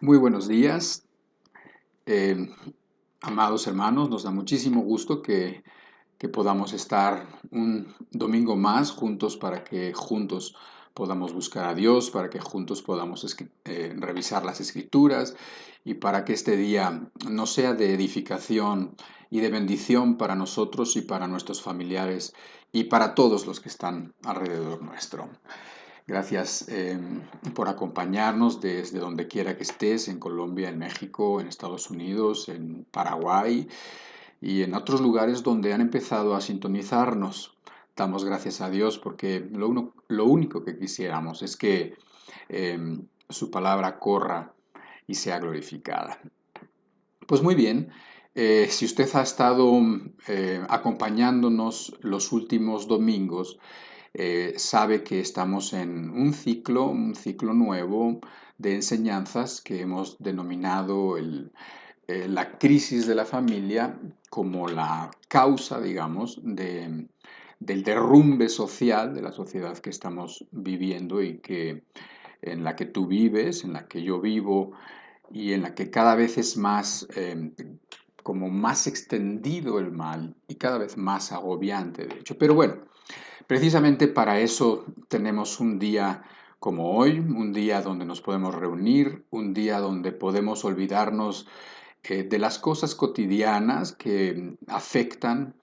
Muy buenos días, eh, amados hermanos. Nos da muchísimo gusto que podamos estar un domingo más juntos para que juntos podamos buscar a Dios, para que juntos podamos revisar las Escrituras y para que este día nos sea de edificación y de bendición para nosotros y para nuestros familiares y para todos los que están alrededor nuestro. Gracias por acompañarnos desde donde quiera que estés, en Colombia, en México, en Estados Unidos, en Paraguay y en otros lugares donde han empezado a sintonizarnos. Damos gracias a Dios porque lo único que quisiéramos es que su palabra corra y sea glorificada. Pues muy bien, si usted ha estado acompañándonos los últimos domingos, sabe que estamos en un ciclo nuevo de enseñanzas que hemos denominado la crisis de la familia como la causa, digamos, del derrumbe social de la sociedad que estamos viviendo en la que tú vives, en la que yo vivo y en la que cada vez es más, como más extendido el mal y cada vez más agobiante, de hecho. Pero bueno, precisamente para eso tenemos un día como hoy, un día donde nos podemos reunir, un día donde podemos olvidarnos de las cosas cotidianas que afectan,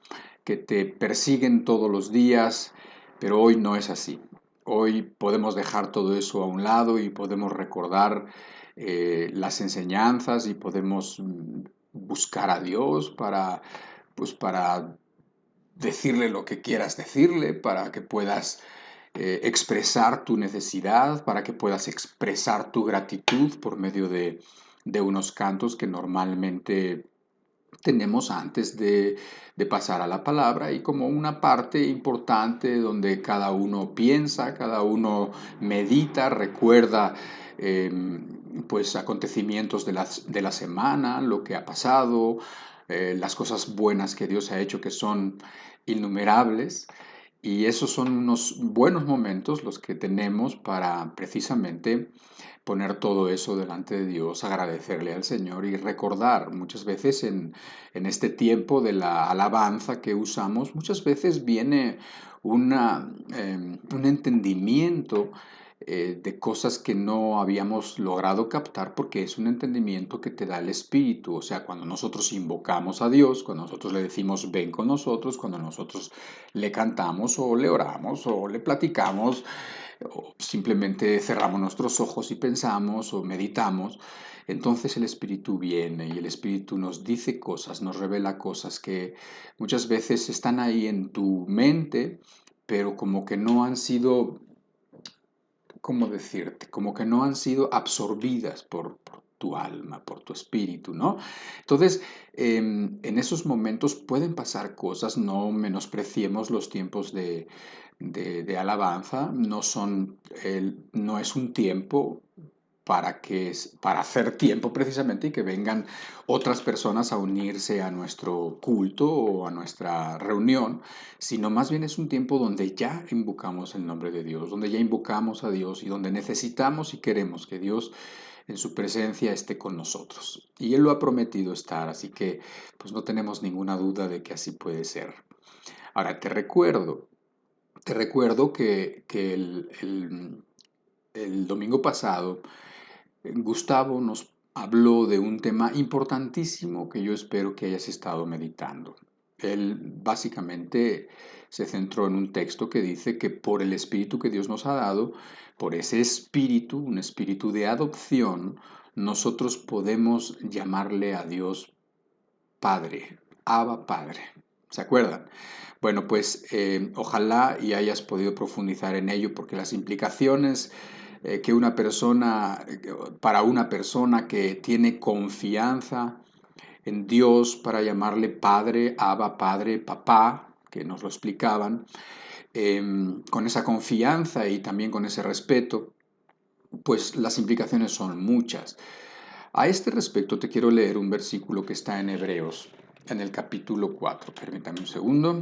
que te persiguen todos los días, pero hoy no es así. Hoy podemos dejar todo eso a un lado y podemos recordar las enseñanzas y podemos buscar a Dios para decirle lo que quieras decirle, para que puedas expresar tu necesidad, para que puedas expresar tu gratitud por medio de unos cantos que normalmente tenemos antes de pasar a la palabra y como una parte importante donde cada uno piensa, cada uno medita, recuerda eh, pues acontecimientos de la semana, lo que ha pasado, las cosas buenas que Dios ha hecho que son innumerables. Y esos son unos buenos momentos los que tenemos para precisamente poner todo eso delante de Dios, agradecerle al Señor y recordar muchas veces en este tiempo de la alabanza que usamos, muchas veces viene un entendimiento de cosas que no habíamos logrado captar porque es un entendimiento que te da el Espíritu. O sea, cuando nosotros invocamos a Dios, cuando nosotros le decimos ven con nosotros, cuando nosotros le cantamos o le oramos o le platicamos o simplemente cerramos nuestros ojos y pensamos o meditamos, entonces el Espíritu viene y el Espíritu nos dice cosas, nos revela cosas que muchas veces están ahí en tu mente, pero como que no han sido, ¿cómo decirte? Como que no han sido absorbidas por tu alma, por tu espíritu, ¿no? Entonces, en esos momentos pueden pasar cosas, no menospreciemos los tiempos de alabanza, no es un tiempo para hacer tiempo precisamente y que vengan otras personas a unirse a nuestro culto o a nuestra reunión, sino más bien es un tiempo donde ya invocamos el nombre de Dios, donde ya invocamos a Dios y donde necesitamos y queremos que Dios en su presencia esté con nosotros. Y Él lo ha prometido estar, así que pues no tenemos ninguna duda de que así puede ser. Ahora, te recuerdo que el domingo pasado Gustavo nos habló de un tema importantísimo que yo espero que hayas estado meditando. Él básicamente se centró en un texto que dice que por el espíritu que Dios nos ha dado, por ese espíritu, un espíritu de adopción, nosotros podemos llamarle a Dios Padre, Abba Padre. ¿Se acuerdan? Bueno, pues ojalá y hayas podido profundizar en ello porque las implicaciones que para una persona que tiene confianza en Dios para llamarle Padre, Abba, Padre, Papá, que nos lo explicaban, con esa confianza y también con ese respeto, pues las implicaciones son muchas. A este respecto te quiero leer un versículo que está en Hebreos, en el capítulo 4. Permítame un segundo.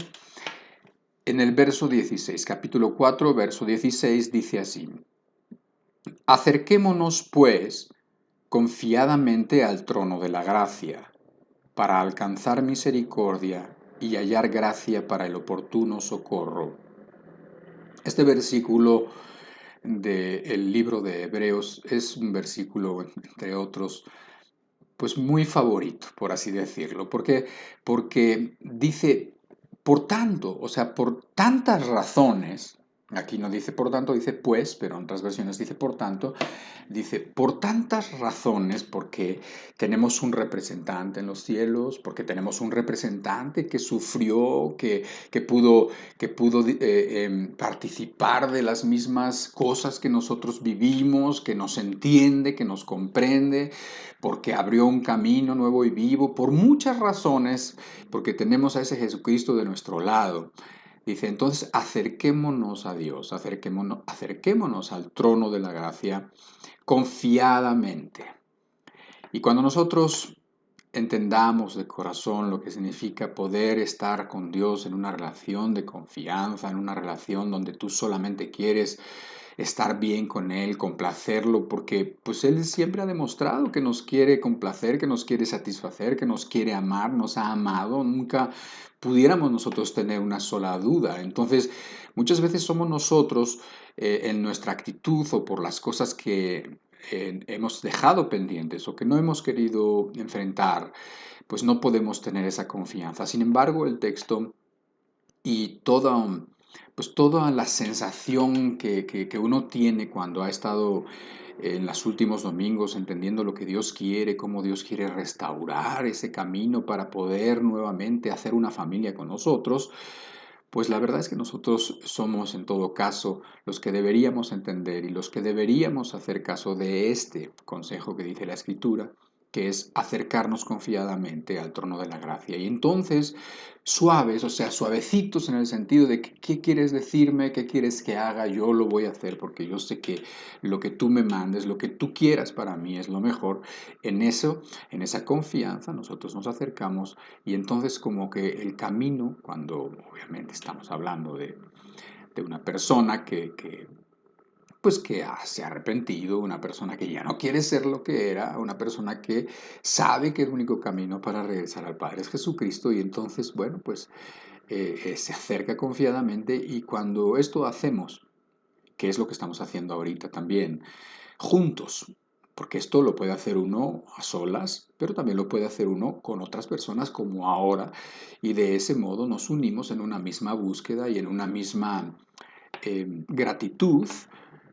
En el verso 16, capítulo 4, verso 16, dice así: Acerquémonos, pues, confiadamente al trono de la gracia, para alcanzar misericordia y hallar gracia para el oportuno socorro. Este versículo del libro de Hebreos es un versículo, entre otros, pues muy favorito, por así decirlo, porque dice, por tanto, o sea, por tantas razones, aquí no dice por tanto, dice pues, pero en otras versiones dice por tanto, dice por tantas razones, porque tenemos un representante en los cielos, porque tenemos un representante que sufrió, que pudo participar de las mismas cosas que nosotros vivimos, que nos entiende, que nos comprende, porque abrió un camino nuevo y vivo, por muchas razones, porque tenemos a ese Jesucristo de nuestro lado. Dice, entonces acerquémonos a Dios, acerquémonos al trono de la gracia confiadamente. Y cuando nosotros entendamos de corazón lo que significa poder estar con Dios en una relación de confianza, en una relación donde tú solamente quieres estar bien con Él, complacerlo, porque pues Él siempre ha demostrado que nos quiere complacer, que nos quiere satisfacer, que nos quiere amar, nos ha amado, nunca pudiéramos nosotros tener una sola duda. Entonces, muchas veces somos nosotros en nuestra actitud o por las cosas que hemos dejado pendientes o que no hemos querido enfrentar, pues no podemos tener esa confianza. Sin embargo, el texto y toda la sensación que uno tiene cuando ha estado en los últimos domingos entendiendo lo que Dios quiere, cómo Dios quiere restaurar ese camino para poder nuevamente hacer una familia con nosotros, pues la verdad es que nosotros somos en todo caso los que deberíamos entender y los que deberíamos hacer caso de este consejo que dice la Escritura, que es acercarnos confiadamente al trono de la gracia. Y entonces, suaves, o sea, suavecitos en el sentido de que, ¿qué quieres decirme? ¿Qué quieres que haga? Yo lo voy a hacer porque yo sé que lo que tú me mandes, lo que tú quieras para mí es lo mejor. En eso, en esa confianza, nosotros nos acercamos y entonces como que el camino, cuando obviamente estamos hablando de una persona pues se ha arrepentido, una persona que ya no quiere ser lo que era, una persona que sabe que el único camino para regresar al Padre es Jesucristo y entonces, bueno, pues se acerca confiadamente y cuando esto hacemos, que es lo que estamos haciendo ahorita también, juntos, porque esto lo puede hacer uno a solas, pero también lo puede hacer uno con otras personas como ahora, y de ese modo nos unimos en una misma búsqueda y en una misma gratitud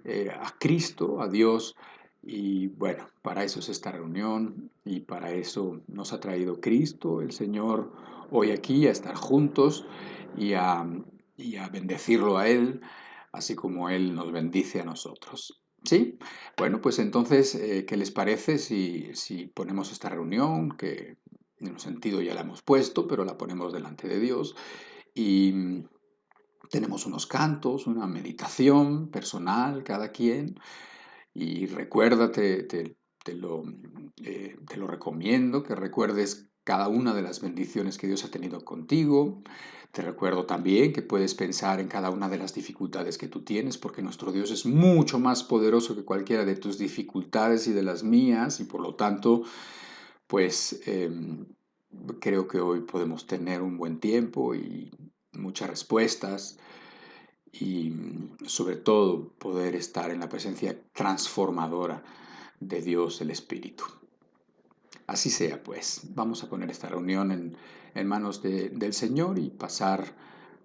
a Cristo, a Dios, y bueno, para eso es esta reunión y para eso nos ha traído Cristo, el Señor, hoy aquí a estar juntos y a, y a bendecirlo a Él, así como Él nos bendice a nosotros. ¿Sí? Bueno, pues entonces, ¿qué les parece si ponemos esta reunión, que en un sentido ya la hemos puesto, pero la ponemos delante de Dios y tenemos unos cantos, una meditación personal, cada quien, y recuérdate, te lo recomiendo, que recuerdes cada una de las bendiciones que Dios ha tenido contigo. Te recuerdo también que puedes pensar en cada una de las dificultades que tú tienes, porque nuestro Dios es mucho más poderoso que cualquiera de tus dificultades y de las mías, y por lo tanto, pues creo que hoy podemos tener un buen tiempo y muchas respuestas y sobre todo poder estar en la presencia transformadora de Dios el Espíritu. Así sea, pues, vamos a poner esta reunión en manos del Señor y pasar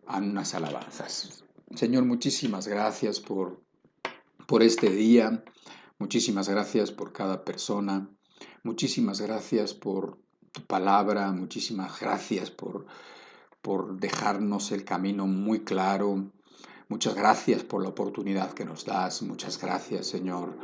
a unas alabanzas. Señor, muchísimas gracias por este día, muchísimas gracias por cada persona, muchísimas gracias por tu palabra, muchísimas gracias por dejarnos el camino muy claro. Muchas gracias por la oportunidad que nos das. Muchas gracias, Señor,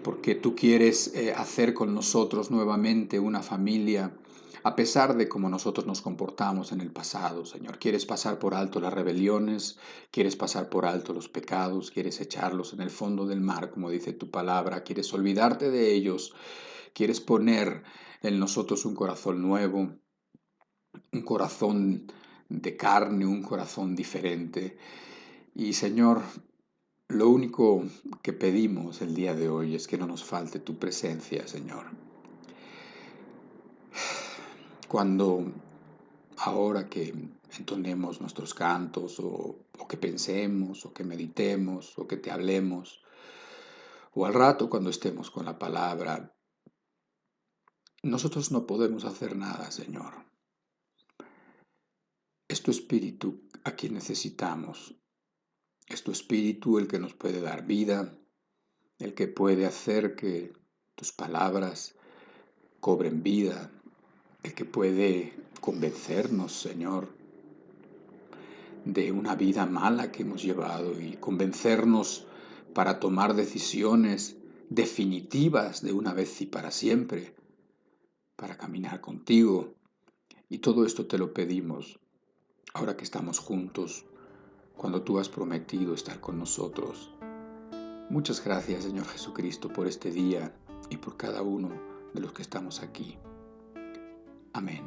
porque tú quieres hacer con nosotros nuevamente una familia, a pesar de cómo nosotros nos comportamos en el pasado, Señor. Quieres pasar por alto las rebeliones, quieres pasar por alto los pecados, quieres echarlos en el fondo del mar, como dice tu palabra, quieres olvidarte de ellos, quieres poner en nosotros un corazón nuevo, un corazón de carne, un corazón diferente. Y Señor, Lo único que pedimos el día de hoy es que no nos falte tu presencia, Señor. Cuando ahora que entonemos nuestros cantos o que pensemos o que meditemos o que te hablemos o al rato cuando estemos con la palabra, nosotros no podemos hacer nada, Señor. Es tu Espíritu a quien necesitamos. Es tu Espíritu el que nos puede dar vida, el que puede hacer que tus palabras cobren vida, el que puede convencernos, Señor, de una vida mala que hemos llevado y convencernos para tomar decisiones definitivas de una vez y para siempre, para caminar contigo. Y todo esto te lo pedimos ahora que estamos juntos, cuando tú has prometido estar con nosotros. Muchas gracias, Señor Jesucristo, por este día y por cada uno de los que estamos aquí. Amén.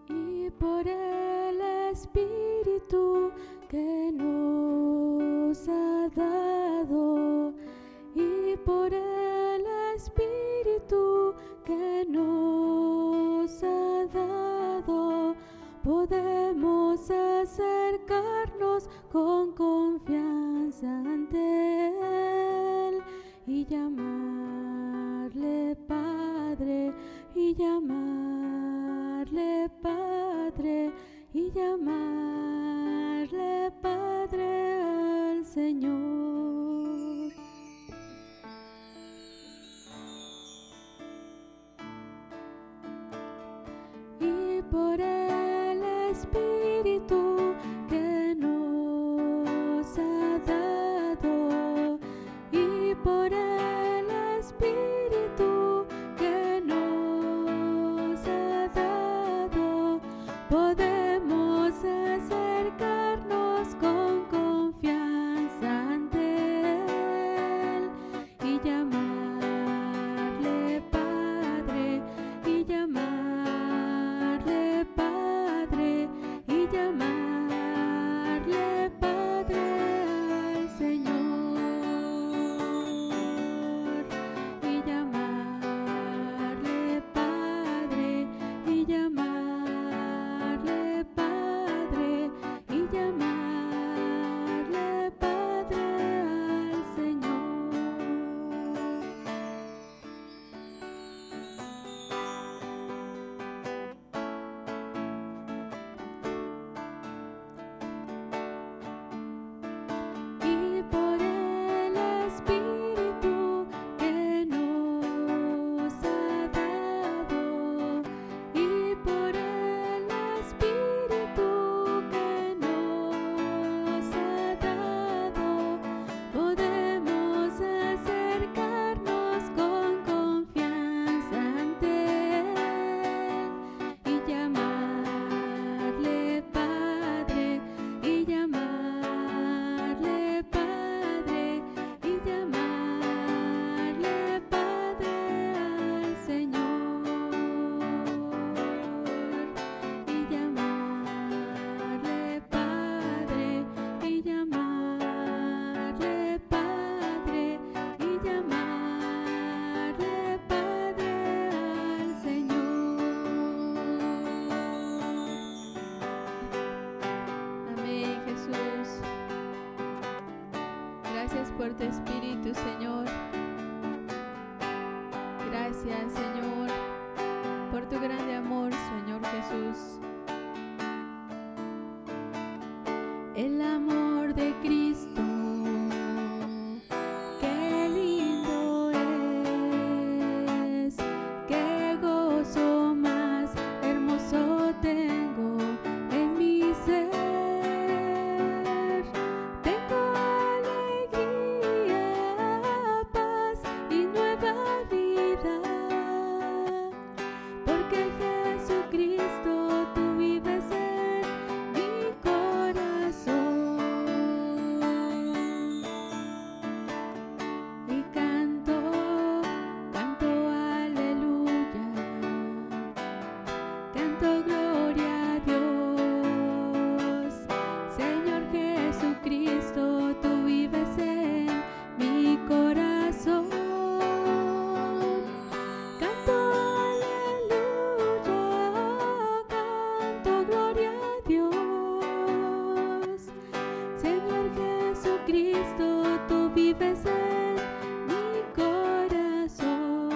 Y por el Espíritu que nos ha dado, y por el Espíritu que nos ha dado, podemos acercarnos con confianza ante Él y llamarle Padre, y llamarle Padre, y llamarle Padre al Señor. Y por el Espíritu que nos ha dado, y por el Espíritu que nos ha dado, podemos acercarnos con confianza ante Él y llamarle Padre, y llamarle Padre, y llamarle Padre al Señor, y llamarle Padre, y llamarle Padre, y llamarle Padre al Señor. Y por el Espíritu que nos ha dado, y por el Espíritu que nos ha dado, podemos acercarnos con confianza ante Él y llamarle Padre, y llamarle Padre, y llamarle Padre al Señor, y llamarle Padre, y llamarle Padre, y llamarle Padre al Señor. Amén, Jesús. Gracias por tu Espíritu, Señor. Gracias, Señor, por tu grande amor, Señor Jesús. El amor de Cristo, qué lindo es, qué gozo más hermoso tengo en mi ser. Tengo alegría, paz y nueva vida, porque Jesucristo tú vives en mi corazón. Jesucristo, tú vives en mi corazón.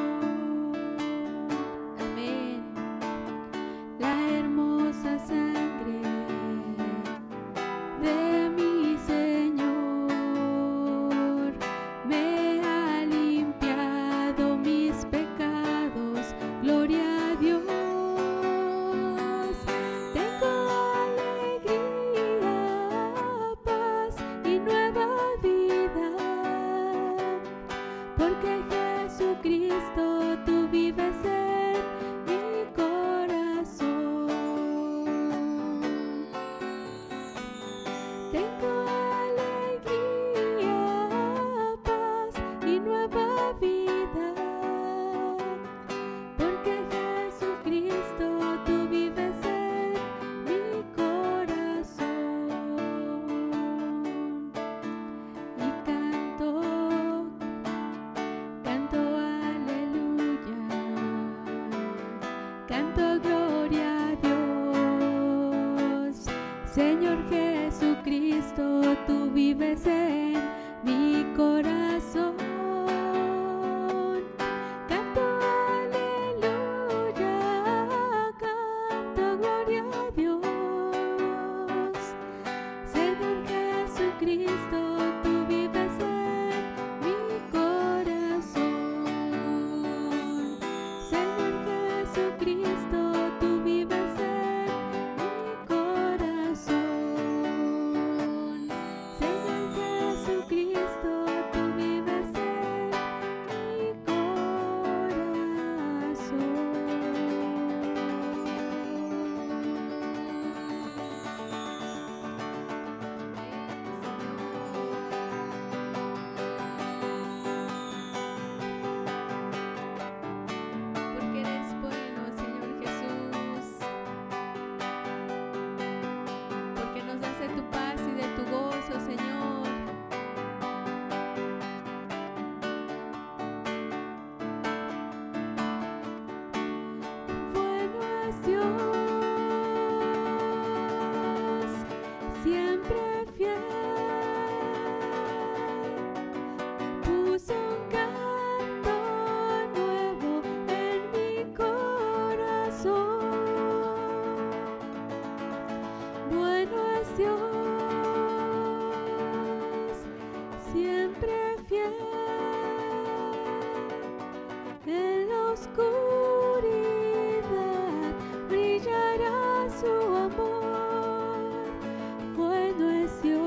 Amén. La hermosa sangre de mi Señor me ha limpiado mis pecados. Gloria a Dios. Tengo alegría, paz y nueva vida, porque Jesucristo, tú vives en mi corazón. Tengo alegría, paz y nueva vida, porque Jesucristo, tú vives en mi corazón. Y canto aleluya, canto gloria a Dios. Señor Jesucristo, tú vives en mi corazón. Canto aleluya, canto gloria a Dios. Señor Jesucristo, tú vives en mi corazón. Señor Jesucristo, tú vives en mi corazón. Señor Jesucristo, tú vives en mi porque eres bueno, Señor Jesús, porque nos das de tu paz y de tu gozo, Señor. Bueno es Dios, siempre fiel, puso un canto nuevo en mi corazón. Bueno es Dios, siempre fiel, en la oscuridad brillará su amor. Bueno es Dios,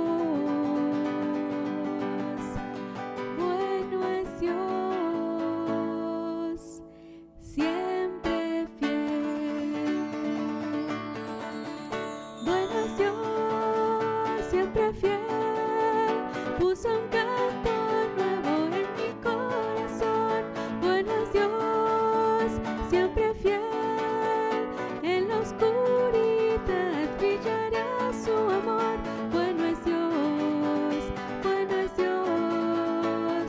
bueno es Dios, siempre fiel. Bueno es Dios, siempre fiel, puso un canto nuevo en mi corazón. Bueno es Dios, siempre fiel, en la oscuridad brillará su amor. Bueno es Dios,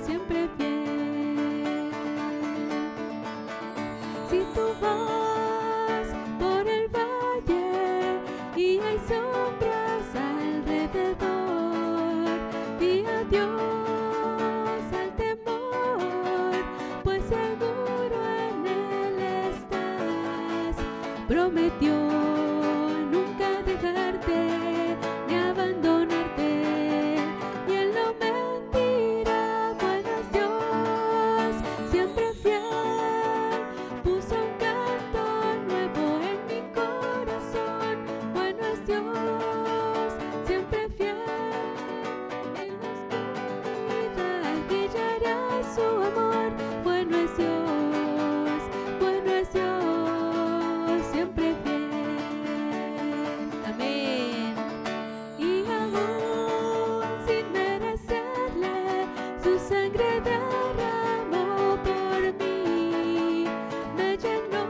siempre fiel. Si tú vas por el valle y hay sombras alrededor, di adiós al temor, pues seguro en Él estás. Prometió nunca dejarte ni abandonarte, y Él no mentirá. Bueno es Dios, siempre fiel, puso un canto nuevo en mi corazón. Bueno es Dios, siempre fiel, en la oscuridad brillará su amor. Bueno es Dios, siempre fiel. Amén. Y aún sin merecerle, su sangre derramó por mí, me llenó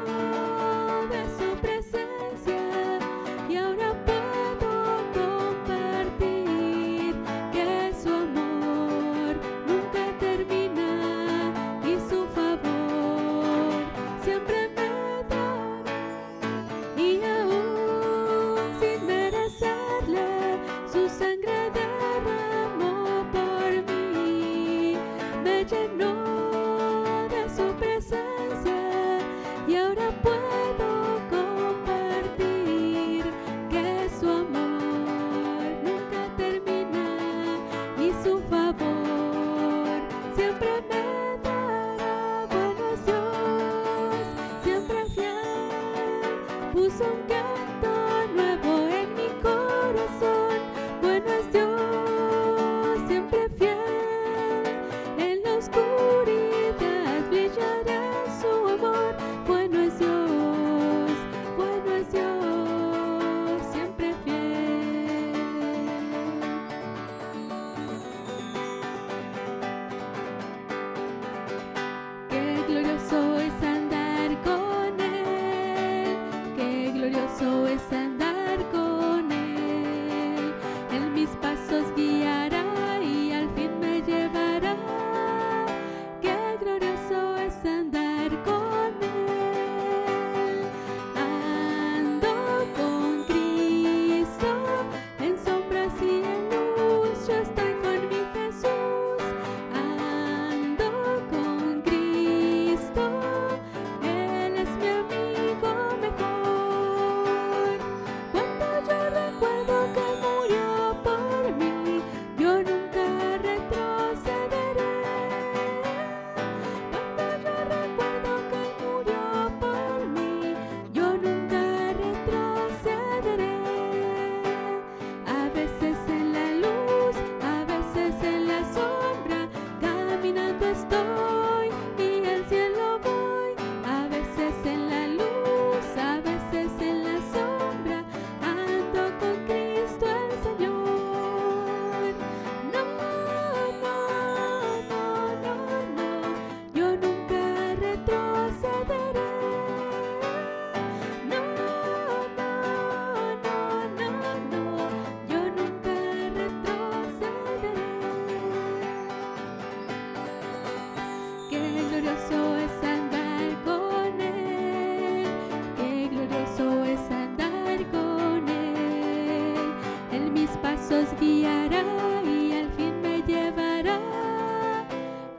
de su presencia, y ahora puedo compartir que su amor nunca termina y su favor siempre me da. Y aún sin merecerle, su sangre derramó por siempre me dará. Bueno es Dios, siempre fiel, puso un canto nuevo en mi corazón. Bueno es Dios, siempre fiel, en la oscuridad brillará su amor. Bueno es Dios, siempre fiel. Qué glorioso es andar con Él, qué glorioso es andar con Él. En mis pasos guiará y al fin me llevará. Qué glorioso es andar con Él. Ando con Cristo, en sombras y en luz, yo estoy con mi Jesús. Ando con Cristo, Él es mi amigo mejor. Cuando yo recuerdo que murió por mí, yo nunca retrocederé. Cuando yo recuerdo que murió por mí, yo nunca retrocederé. A veces en la luz, a veces en la sombra, caminando estoy y al cielo voy. A veces en la luz, a veces en la sombra, ando con Cristo el Señor. No, yo nunca retrocederé. No, yo nunca retrocederé. Qué glorioso es andar con Él, qué glorioso es andar con Él. En mis pasos guiará y al fin me llevará.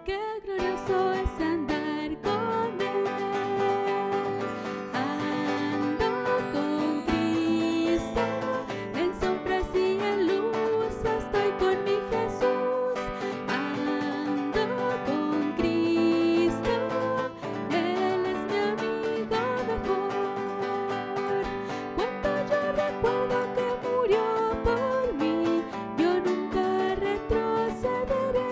Qué glorioso es andar con Él. Ando con Cristo, en sombras y en luz, estoy con mi Jesús. Ando con Cristo, Él es mi amigo mejor. Cuando yo recuerdo que murió por mí, yo nunca retrocederé.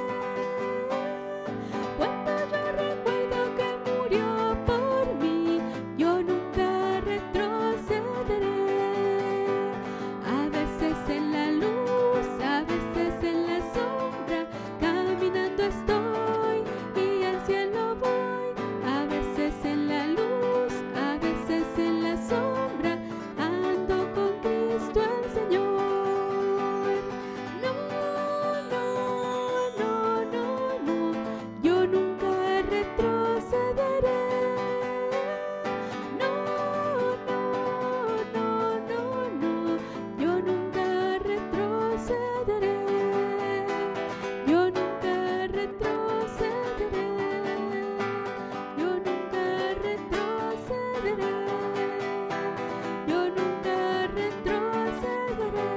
Cuando yo recuerdo que murió por mí, yo nunca retrocederé. A veces en la luz, a veces en la sombra, caminando estoy y al cielo voy. A veces en la luz, a veces en la sombra, ando con Cristo el Señor. No, yo nunca retrocederé. No, yo nunca retrocederé. Yo nunca retrocederé. Yo nunca retrocederé. Yo nunca retrocederé.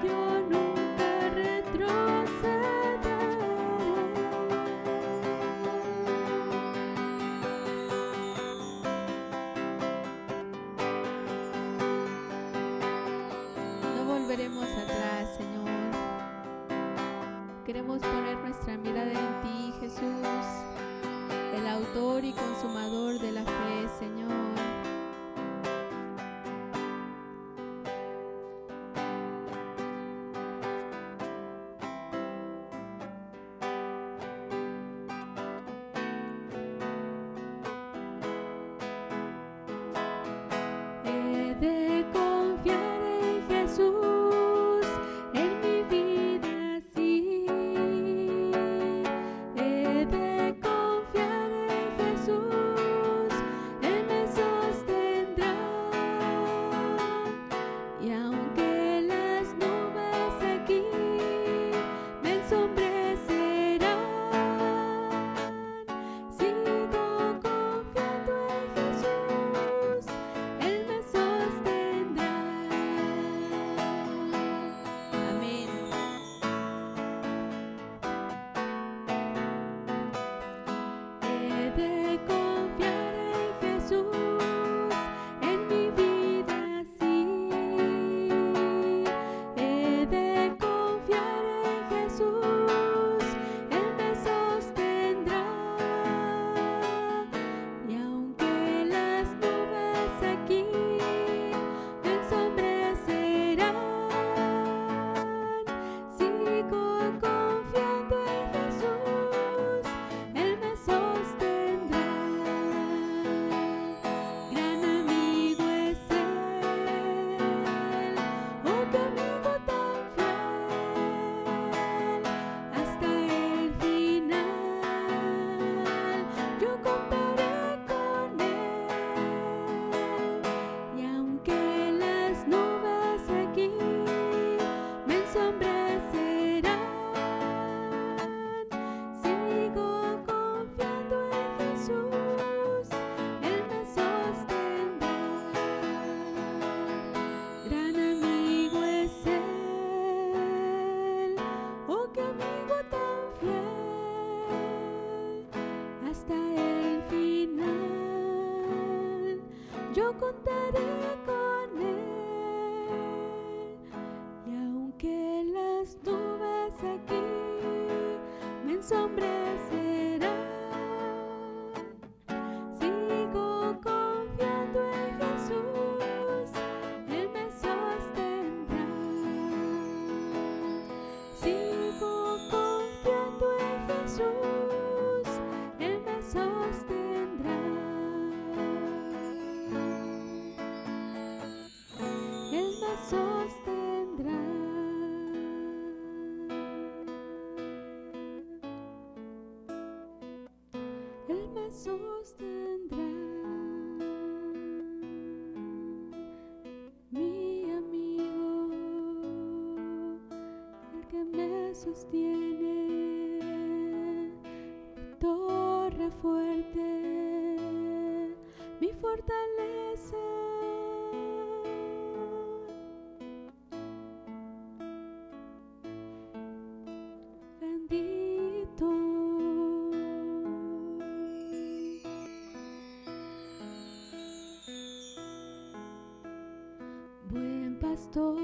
Yo nunca retrocederé. No volveremos atrás, Señor. Queremos poner nuestra mirada en ti, Jesús, el autor y consumador de la fe, Señor. He de confiar en Jesús, en mi vida sí. He de confiar en Jesús, Él me sostiene. contaré con Él. Y aunque las nubes aquí me ensombrecerán, sigo confiando en Jesús, Él me sostendrá. Sigo confiando en Jesús, Él me sostendrá. Él me sostendrá. Él me sostendrá. Mi amigo, el que me sostiene, mi torre fuerte, mi fortaleza. Bendito. Buen pastor,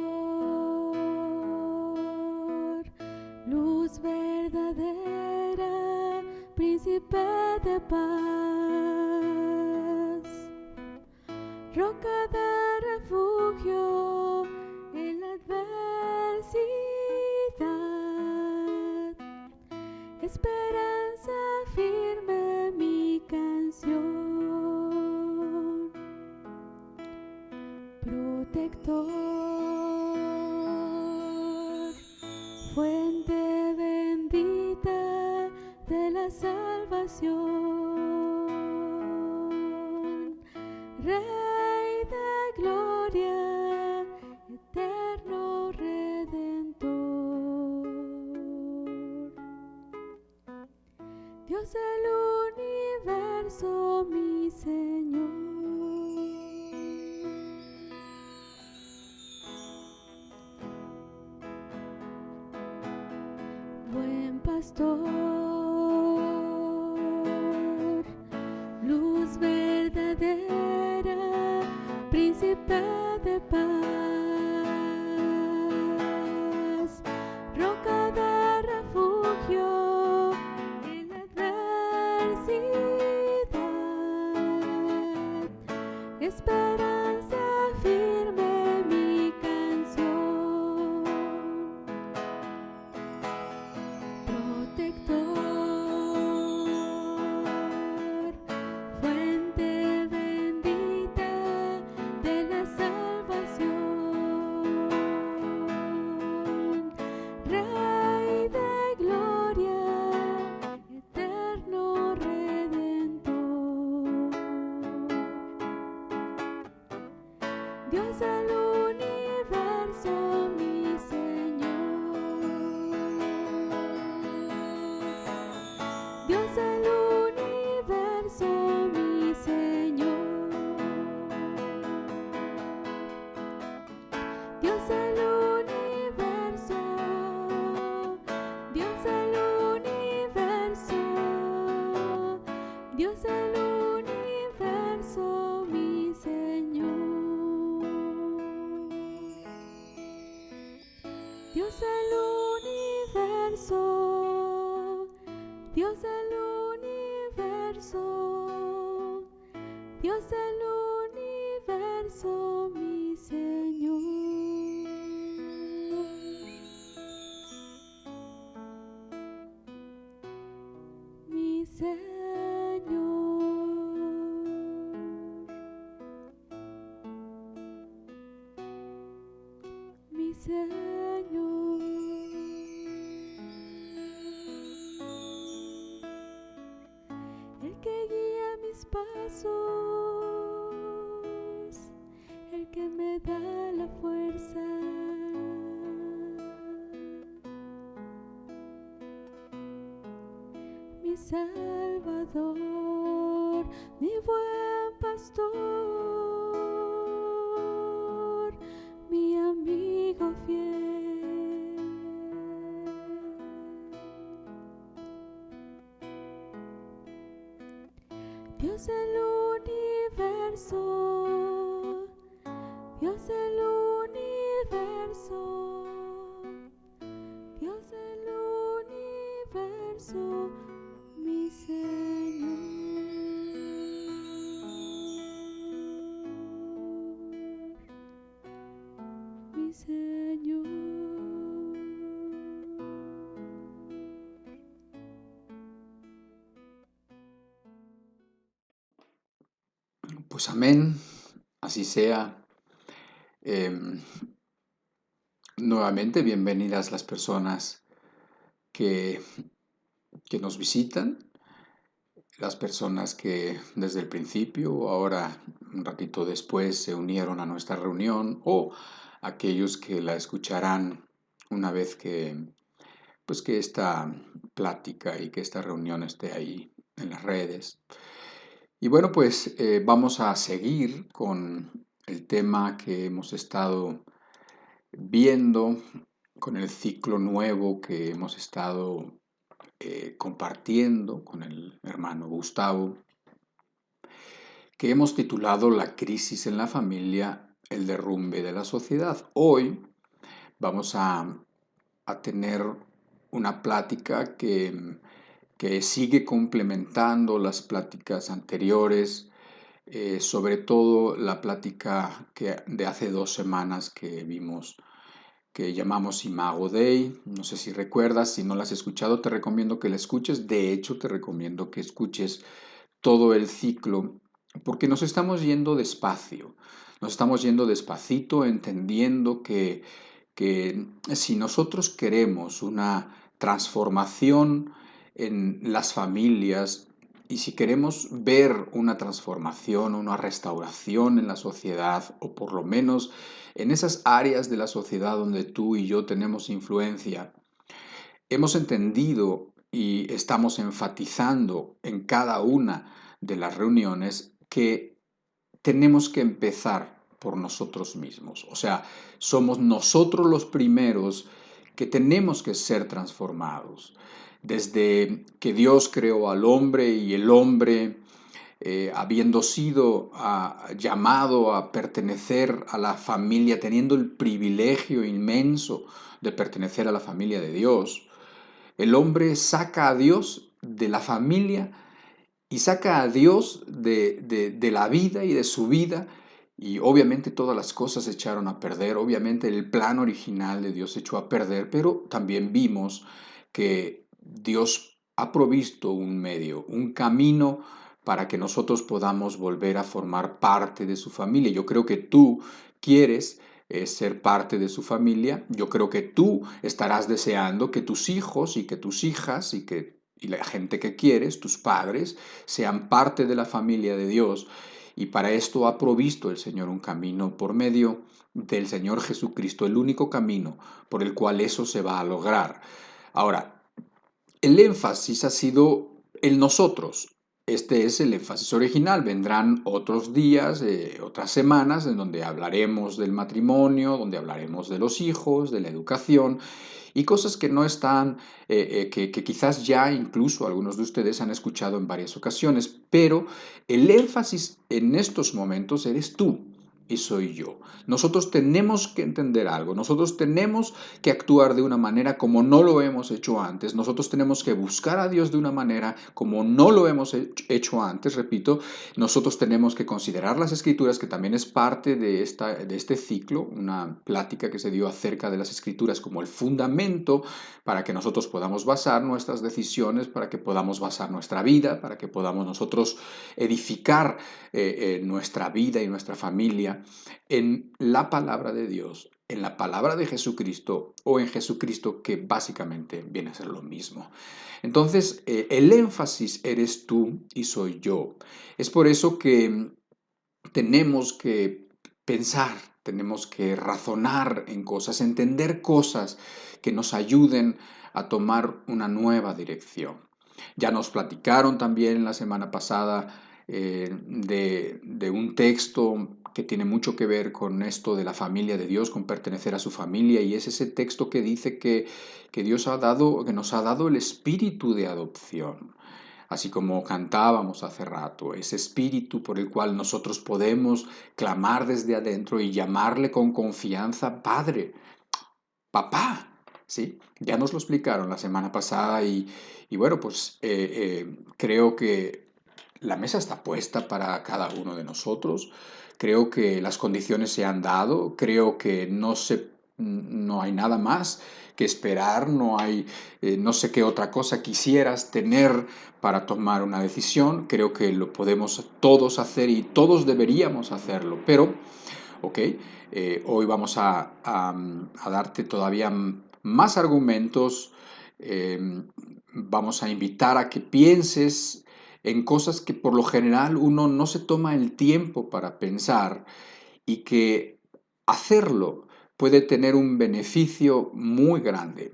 luz verdadera, príncipe de paz, roca de refugio en la adversidad, esperanza firme mi canción, protector, fuente bendita de la salvación, Rey de gloria, eterno redentor, Dios del universo, mi Señor. Buen pastor, luz verdadera, príncipe de paz, roca de refugio en la adversidad, esperanza firme mi canción, protector, fuente bendita de la salvación, Rey de gloria, eterno redentor, Dios del universo, mi Señor. Dios del universo, mi Señor. Dios del universo, Dios del universo, Dios del universo, mi Señor. Dios del universo, Dios del universo, Dios del universo, mi Señor. Mi Señor. Mi Señor. El que guía mis pasos, el que me da la fuerza, mi Salvador, mi buen pastor, mi amigo fiel. Dios del universo, Dios del universo, Dios del universo, mi Señor, mi Señor. Pues amén, así sea. Em, Nuevamente, bienvenidas las personas que, que nos visitan, las personas que desde el principio o ahora un ratito después se unieron a nuestra reunión o aquellos que la escucharán una vez pues que esta plática y que esta reunión esté ahí en las redes. Y bueno, pues vamos a seguir con el tema que hemos estado viendo, con el ciclo nuevo que hemos estado compartiendo con el hermano Gustavo, que hemos titulado La crisis en la familia, el derrumbe de la sociedad. Hoy vamos a tener una plática que sigue complementando las pláticas anteriores, sobre todo la plática de hace 2 semanas que vimos, que llamamos Imago Dei. No sé si recuerdas, si no la has escuchado, te recomiendo que la escuches. De hecho, te recomiendo que escuches todo el ciclo, porque nos estamos yendo despacio, nos estamos yendo despacito, entendiendo que si nosotros queremos una transformación en las familias y si queremos ver una transformación, una restauración en la sociedad, o por lo menos en esas áreas de la sociedad donde tú y yo tenemos influencia, hemos entendido y estamos enfatizando en cada una de las reuniones que tenemos que empezar por nosotros mismos. O sea, somos nosotros los primeros que tenemos que ser transformados. Desde que Dios creó al hombre y el hombre, habiendo sido llamado a pertenecer a la familia, teniendo el privilegio inmenso de pertenecer a la familia de Dios, el hombre saca a Dios de la familia y saca a Dios de la vida y de su vida. Y obviamente todas las cosas se echaron a perder, obviamente el plan original de Dios se echó a perder, pero también vimos que Dios ha provisto un medio, un camino para que nosotros podamos volver a formar parte de su familia. Yo creo que tú quieres ser parte de su familia. Yo creo que tú estarás deseando que tus hijos y que tus hijas y la gente que quieres, tus padres, sean parte de la familia de Dios. Y para esto ha provisto el Señor un camino por medio del Señor Jesucristo, el único camino por el cual eso se va a lograr. Ahora, el énfasis ha sido el nosotros. Este es el énfasis original. Vendrán otros días, otras semanas, en donde hablaremos del matrimonio, donde hablaremos de los hijos, de la educación y cosas que no están, que quizás ya incluso algunos de ustedes han escuchado en varias ocasiones, pero el énfasis en estos momentos eres tú y soy yo. Nosotros tenemos que entender algo, nosotros tenemos que actuar de una manera como no lo hemos hecho antes, nosotros tenemos que buscar a Dios de una manera como no lo hemos hecho antes, repito, nosotros tenemos que considerar las Escrituras, que también es parte de este ciclo, una plática que se dio acerca de las Escrituras como el fundamento para que nosotros podamos basar nuestras decisiones, para que podamos basar nuestra vida, para que podamos nosotros edificar nuestra vida y nuestra familia en la palabra de Dios, en la palabra de Jesucristo o en Jesucristo, que básicamente viene a ser lo mismo. Entonces, el énfasis eres tú y soy yo. Es por eso que tenemos que pensar, tenemos que razonar en cosas, entender cosas que nos ayuden a tomar una nueva dirección. Ya nos platicaron también la semana pasada de un texto que tiene mucho que ver con esto de la familia de Dios, con pertenecer a su familia, y es ese texto que dice que Dios ha dado, que nos ha dado el espíritu de adopción. así como cantábamos hace rato, ese espíritu por el cual nosotros podemos clamar desde adentro y llamarle con confianza, Padre, Papá. ¿Sí? Ya nos lo explicaron la semana pasada y bueno, pues creo que la mesa está puesta para cada uno de nosotros. Creo que las condiciones se han dado. Creo que no hay nada más que esperar. No hay, no sé qué otra cosa quisieras tener para tomar una decisión. Creo que lo podemos todos hacer y todos deberíamos hacerlo. Pero ¿ok? Hoy vamos a darte todavía más argumentos, vamos a invitar a que pienses en cosas que por lo general uno no se toma el tiempo para pensar y que hacerlo puede tener un beneficio muy grande,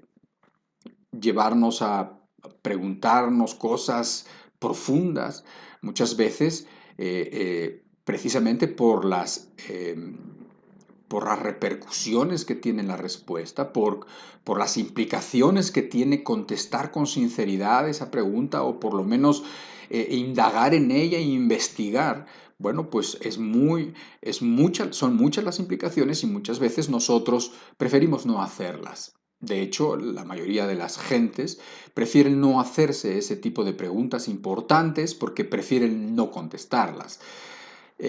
llevarnos a preguntarnos cosas profundas, muchas veces precisamente por las repercusiones que tiene la respuesta, por las implicaciones que tiene contestar con sinceridad esa pregunta o por lo menos indagar en ella e investigar. Bueno, pues son muchas las implicaciones y muchas veces nosotros preferimos no hacerlas. De hecho, la mayoría de las gentes prefieren no hacerse ese tipo de preguntas importantes porque prefieren no contestarlas.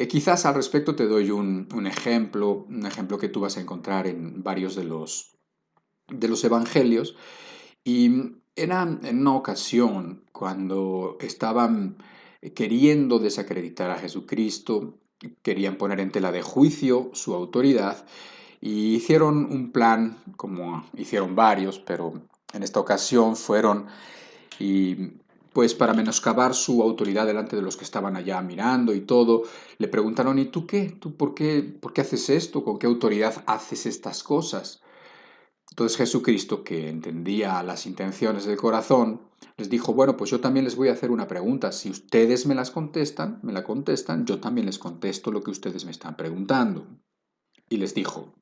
Quizás al respecto te doy un ejemplo que tú vas a encontrar en varios de los evangelios. Y era en una ocasión cuando estaban queriendo desacreditar a Jesucristo, querían poner en tela de juicio su autoridad y hicieron un plan, como hicieron varios, pero en esta ocasión fueron y pues para menoscabar su autoridad delante de los que estaban allá mirando y todo, le preguntaron, ¿y tú qué? ¿Tú por qué haces esto? ¿Con qué autoridad haces estas cosas? Entonces Jesucristo, que entendía las intenciones del corazón, les dijo, bueno, pues yo también les voy a hacer una pregunta. Si ustedes me la contestan, yo también les contesto lo que ustedes me están preguntando. Y les dijo,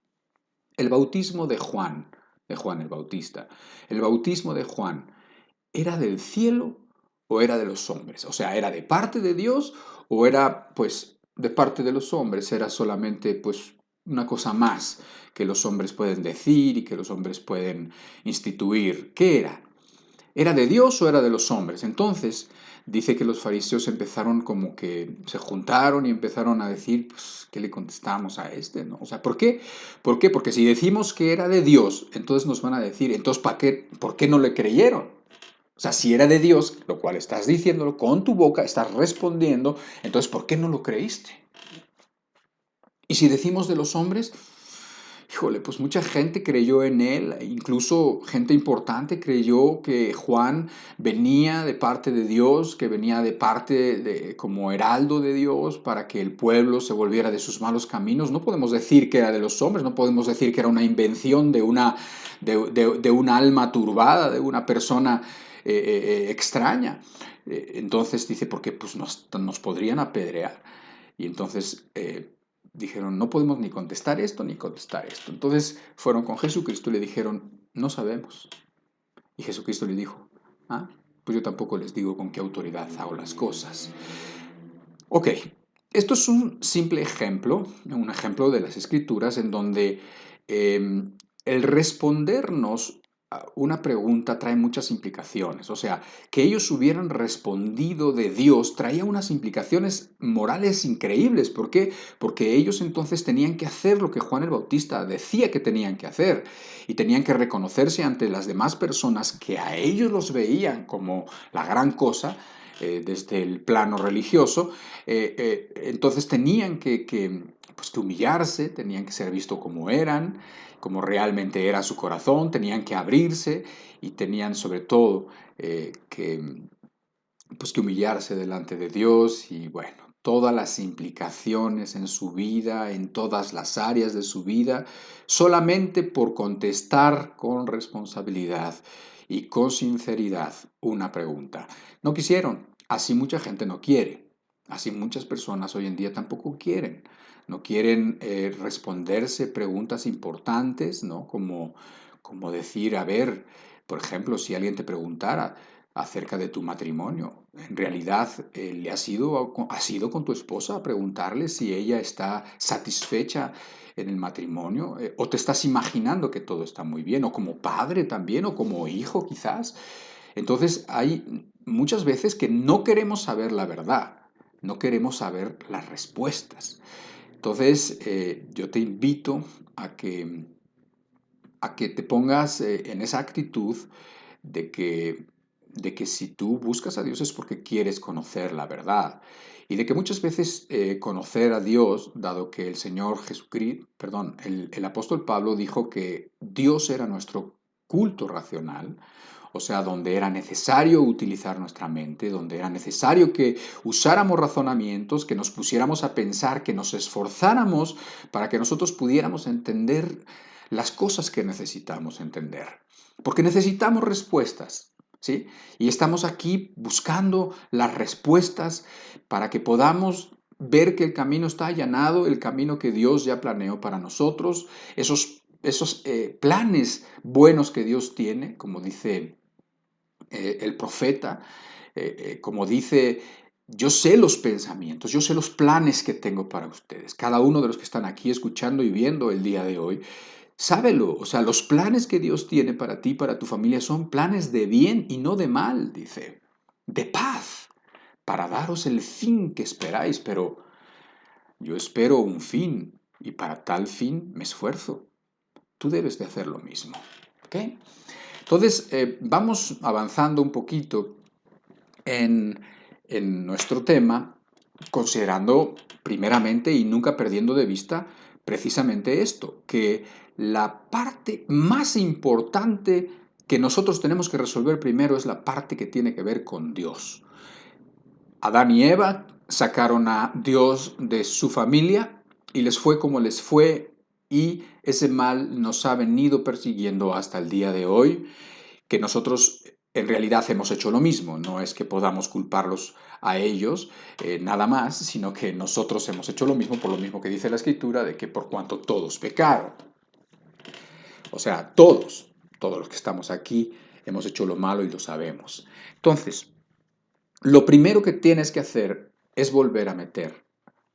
el bautismo de Juan el Bautista, el bautismo de Juan, ¿era del cielo o era de los hombres? O sea, ¿era de parte de Dios o era pues de parte de los hombres? Era solamente pues una cosa más que los hombres pueden decir y que los hombres pueden instituir. ¿Qué era? ¿Era de Dios o era de los hombres? Entonces, dice que los fariseos empezaron como que se juntaron y empezaron a decir, pues, ¿qué le contestamos a este? ¿No? O sea, ¿por qué? ¿Por qué? Porque si decimos que era de Dios, entonces nos van a decir, entonces, ¿por qué no le creyeron? O sea, si era de Dios, lo cual estás diciéndolo con tu boca, estás respondiendo, entonces, ¿por qué no lo creíste? Y si decimos de los hombres, híjole, pues mucha gente creyó en él, incluso gente importante creyó que Juan venía de parte de Dios, que venía de parte de, como heraldo de Dios para que el pueblo se volviera de sus malos caminos. No podemos decir que era de los hombres, no podemos decir que era una invención de una alma turbada, de una persona extraña. Entonces dice, porque pues nos podrían apedrear. Y entonces dijeron, no podemos ni contestar esto ni contestar esto. Entonces fueron con Jesucristo y le dijeron, no sabemos. Y Jesucristo le dijo, ah, pues yo tampoco les digo con qué autoridad hago las cosas. Ok, esto es un simple ejemplo, un ejemplo de las escrituras en donde el respondernos a una pregunta trae muchas implicaciones. O sea, que ellos hubieran respondido de Dios traía unas implicaciones morales increíbles. ¿Por qué? Porque ellos entonces tenían que hacer lo que Juan el Bautista decía que tenían que hacer y tenían que reconocerse ante las demás personas que a ellos los veían como la gran cosa desde el plano religioso, entonces tenían pues, que humillarse, tenían que ser vistos como eran, como realmente era su corazón, tenían que abrirse y tenían sobre todo pues, que humillarse delante de Dios y bueno, todas las implicaciones en su vida, en todas las áreas de su vida, solamente por contestar con responsabilidad y con sinceridad una pregunta. No quisieron, así mucha gente no quiere, así muchas personas hoy en día tampoco quieren. No quieren responderse preguntas importantes, ¿no? Como decir, a ver, por ejemplo, si alguien te preguntara, acerca de tu matrimonio. En realidad, has ido con tu esposa a preguntarle si ella está satisfecha en el matrimonio, o te estás imaginando que todo está muy bien, o como padre también, o como hijo quizás. Entonces, hay muchas veces que no queremos saber la verdad, no queremos saber las respuestas. Entonces, yo te invito a que te pongas en esa actitud de que si tú buscas a Dios es porque quieres conocer la verdad. Y de que muchas veces conocer a Dios, dado que el Señor Jesucristo, perdón, el apóstol Pablo dijo que Dios era nuestro culto racional, o sea, donde era necesario utilizar nuestra mente, donde era necesario que usáramos razonamientos, que nos pusiéramos a pensar, que nos esforzáramos para que nosotros pudiéramos entender las cosas que necesitamos entender. Porque necesitamos respuestas, ¿sí? Y estamos aquí buscando las respuestas para que podamos ver que el camino está allanado, el camino que Dios ya planeó para nosotros, esos planes buenos que Dios tiene, como dice el profeta, como dice, yo sé los pensamientos, yo sé los planes que tengo para ustedes. Cada uno de los que están aquí escuchando y viendo el día de hoy, sábelo. O sea, los planes que Dios tiene para ti, para tu familia, son planes de bien y no de mal, dice, de paz, para daros el fin que esperáis, pero yo espero un fin y para tal fin me esfuerzo. Tú debes de hacer lo mismo. ¿Ok? Entonces, vamos avanzando un poquito en, en nuestro tema, considerando primeramente y nunca perdiendo de vista precisamente esto, que la parte más importante que nosotros tenemos que resolver primero es la parte que tiene que ver con Dios. Adán y Eva sacaron a Dios de su familia y les fue como les fue, y ese mal nos ha venido persiguiendo hasta el día de hoy, que nosotros en realidad hemos hecho lo mismo. No es que podamos culparlos a ellos nada más, sino que nosotros hemos hecho lo mismo, por lo mismo que dice la Escritura, de que por cuanto todos pecaron. O sea, todos los que estamos aquí hemos hecho lo malo y lo sabemos. Entonces, lo primero que tienes que hacer es volver a meter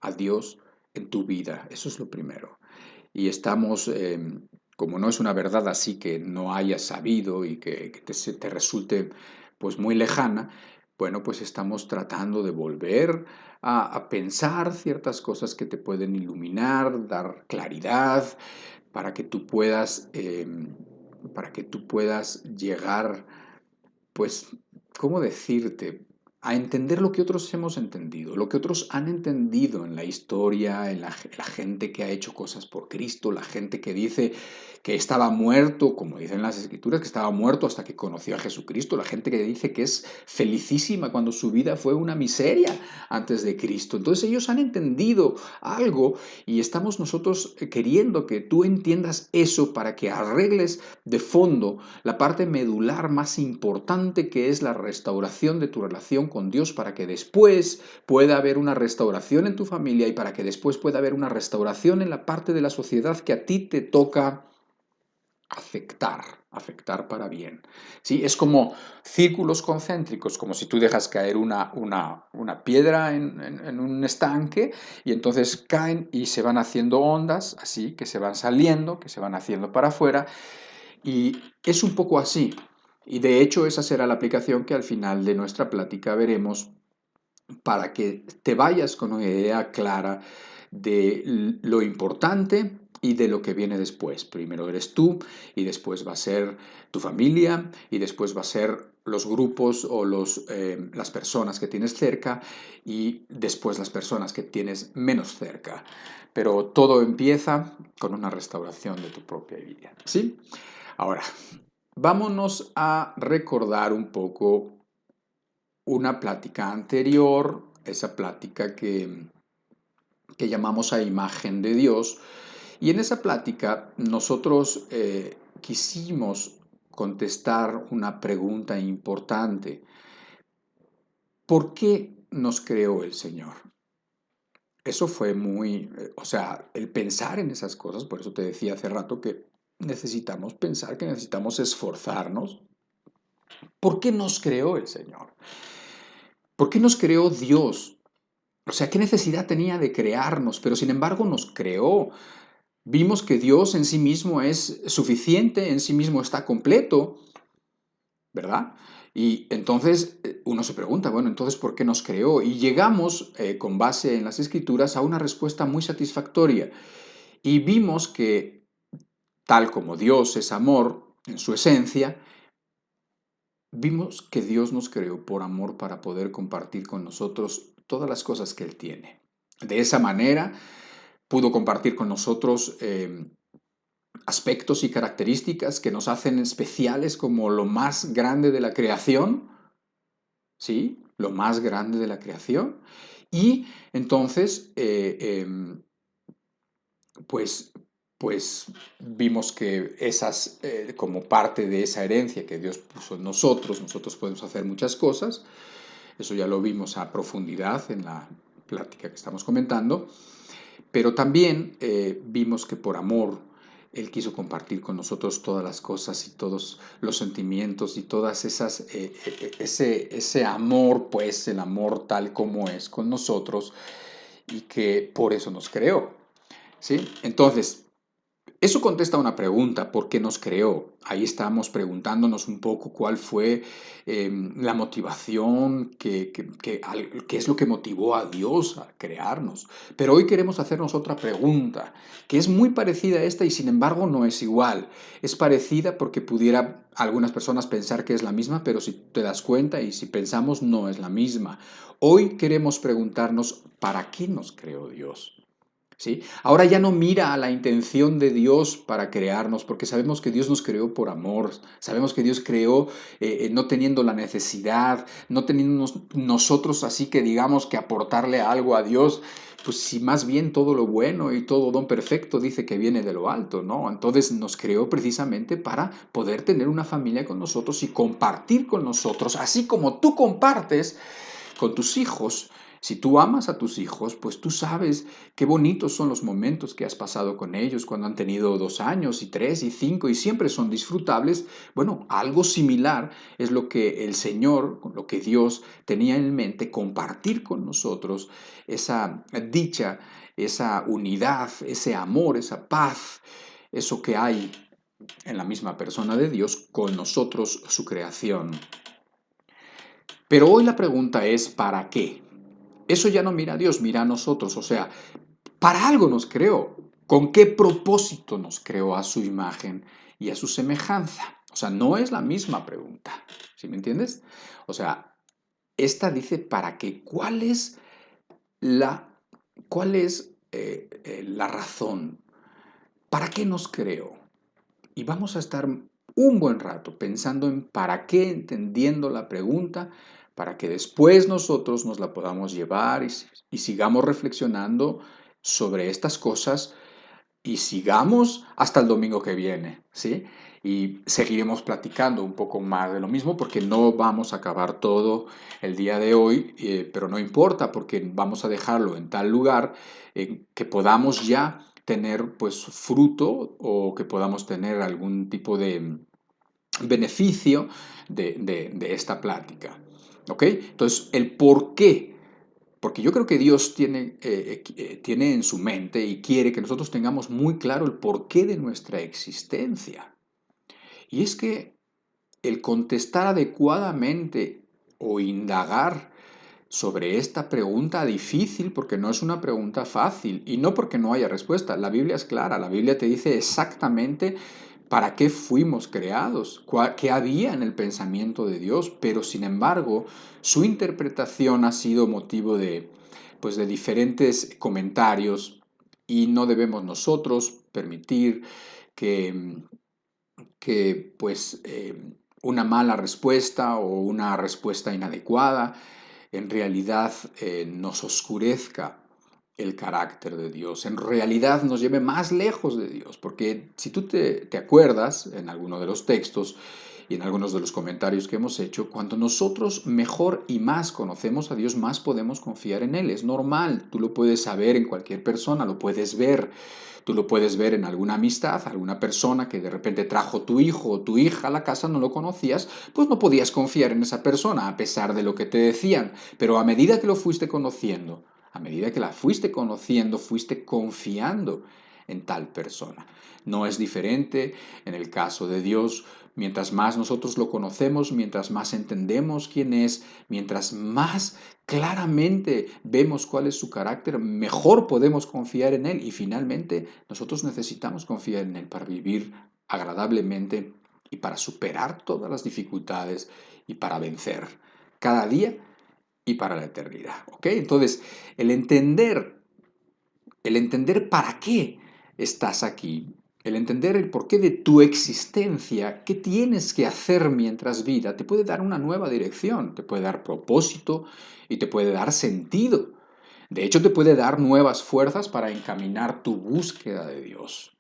a Dios en tu vida. Eso es lo primero. Y estamos, como no es una verdad así que no hayas sabido y que te resulte pues muy lejana, bueno, pues estamos tratando de volver a pensar ciertas cosas que te pueden iluminar, dar claridad, para que tú puedas, para que tú puedas llegar, pues, ¿cómo decirte? A entender lo que otros hemos entendido, lo que otros han entendido en la historia, en la gente que ha hecho cosas por Cristo, la gente que dice que estaba muerto, como dicen las Escrituras, que estaba muerto hasta que conoció a Jesucristo, la gente que dice que es felicísima cuando su vida fue una miseria antes de Cristo. Entonces ellos han entendido algo y estamos nosotros queriendo que tú entiendas eso para que arregles de fondo la parte medular más importante, que es la restauración de tu relación con Dios, para que después pueda haber una restauración en tu familia y para que después pueda haber una restauración en la parte de la sociedad que a ti te toca afectar para bien. ¿Sí? Es como círculos concéntricos, como si tú dejas caer una piedra en un estanque y entonces caen y se van haciendo ondas, así, que se van saliendo, que se van haciendo para afuera, y es un poco así. Y de hecho esa será la aplicación que al final de nuestra plática veremos, para que te vayas con una idea clara de lo importante y de lo que viene después. Primero eres tú y después va a ser tu familia y después va a ser los grupos o las personas que tienes cerca y después las personas que tienes menos cerca. Pero todo empieza con una restauración de tu propia vida. ¿Sí? Ahora, vámonos a recordar un poco una plática anterior, esa plática que llamamos a imagen de Dios. Y en esa plática nosotros quisimos contestar una pregunta importante. ¿Por qué nos creó el Señor? Eso fue muy, o sea, el pensar en esas cosas, por eso te decía hace rato que necesitamos pensar, que necesitamos esforzarnos ¿Por qué nos creó el Señor? ¿Por qué nos creó Dios? O sea, ¿qué necesidad tenía de crearnos? Pero sin embargo nos creó. Vimos que Dios en sí mismo es suficiente, en sí mismo está completo, ¿verdad? Y entonces uno se pregunta, bueno, entonces ¿por qué nos creó? Y llegamos, con base en las Escrituras, a una respuesta muy satisfactoria. Y vimos que, tal como Dios es amor en su esencia, vimos que Dios nos creó por amor para poder compartir con nosotros todas las cosas que Él tiene. De esa manera pudo compartir con nosotros aspectos y características que nos hacen especiales como lo más grande de la creación, ¿sí? Lo más grande de la creación. Y entonces, pues, pues vimos que esas, como parte de esa herencia que Dios puso en nosotros, nosotros podemos hacer muchas cosas. Eso ya lo vimos a profundidad en la plática que estamos comentando. Pero también vimos que por amor Él quiso compartir con nosotros todas las cosas y todos los sentimientos y todas esas, ese amor, pues el amor tal como es con nosotros y que por eso nos creó. ¿Sí? Entonces, eso contesta a una pregunta, ¿por qué nos creó? Ahí estamos preguntándonos un poco cuál fue la motivación, qué es lo que motivó a Dios a crearnos. Pero hoy queremos hacernos otra pregunta, que es muy parecida a esta y sin embargo no es igual. Es parecida porque pudiera algunas personas pensar que es la misma, pero si te das cuenta y si pensamos no es la misma. Hoy queremos preguntarnos, ¿para qué nos creó Dios? ¿Sí? Ahora ya no mira a la intención de Dios para crearnos, porque sabemos que Dios nos creó por amor, sabemos que Dios creó no teniendo la necesidad, no teniendo nosotros así que digamos que aportarle algo a Dios, pues si más bien todo lo bueno y todo don perfecto dice que viene de lo alto, ¿no? Entonces nos creó precisamente para poder tener una familia con nosotros y compartir con nosotros, así como tú compartes con tus hijos. Si tú amas a tus hijos, pues tú sabes qué bonitos son los momentos que has pasado con ellos cuando han tenido 2 años y 3 y 5 y siempre son disfrutables. Bueno, algo similar es lo que el Señor, lo que Dios tenía en mente, compartir con nosotros esa dicha, esa unidad, ese amor, esa paz, eso que hay en la misma persona de Dios con nosotros, su creación. Pero hoy la pregunta es, ¿para qué? Eso ya no mira a Dios, mira a nosotros. O sea, para algo nos creó. ¿Con qué propósito nos creó a su imagen y a su semejanza? O sea, no es la misma pregunta. ¿Sí me entiendes? O sea, esta dice, ¿para qué? La, cuál es la razón? ¿Para qué nos creó? Y vamos a estar un buen rato pensando en para qué, entendiendo la pregunta, para que después nosotros nos la podamos llevar y sigamos reflexionando sobre estas cosas y sigamos hasta el domingo que viene, ¿sí? Y seguiremos platicando un poco más de lo mismo porque no vamos a acabar todo el día de hoy, pero no importa porque vamos a dejarlo en tal lugar que podamos ya tener pues fruto o que podamos tener algún tipo de beneficio de esta plática. ¿Ok? Entonces, el por qué, porque yo creo que Dios tiene en su mente y quiere que nosotros tengamos muy claro el porqué de nuestra existencia. Y es que el contestar adecuadamente o indagar sobre esta pregunta difícil, porque no es una pregunta fácil y no porque no haya respuesta. La Biblia es clara, la Biblia te dice exactamente para qué fuimos creados, qué había en el pensamiento de Dios, pero sin embargo su interpretación ha sido motivo pues, de diferentes comentarios y no debemos nosotros permitir que, que pues, una mala respuesta o una respuesta inadecuada en realidad nos oscurezca el carácter de Dios, en realidad nos lleve más lejos de Dios, porque si tú te acuerdas en alguno de los textos, y en algunos de los comentarios que hemos hecho, cuando nosotros mejor y más conocemos a Dios, más podemos confiar en Él. Es normal, tú lo puedes saber en cualquier persona, lo puedes ver. Tú lo puedes ver en alguna amistad, alguna persona que de repente trajo tu hijo o tu hija a la casa, no lo conocías, pues no podías confiar en esa persona a pesar de lo que te decían. Pero a medida que lo fuiste conociendo, a medida que la fuiste conociendo, fuiste confiando en tal persona. No es diferente en el caso de Dios. Mientras más nosotros lo conocemos, mientras más entendemos quién es, mientras más claramente vemos cuál es su carácter, mejor podemos confiar en Él. Y finalmente, nosotros necesitamos confiar en Él para vivir agradablemente y para superar todas las dificultades y para vencer cada día y para la eternidad. ¿Ok? Entonces, el entender para qué estás aquí, el entender el porqué de tu existencia, qué tienes que hacer mientras vida, te puede dar una nueva dirección, te puede dar propósito y te puede dar sentido. De hecho, te puede dar nuevas fuerzas para encaminar tu búsqueda de Dios.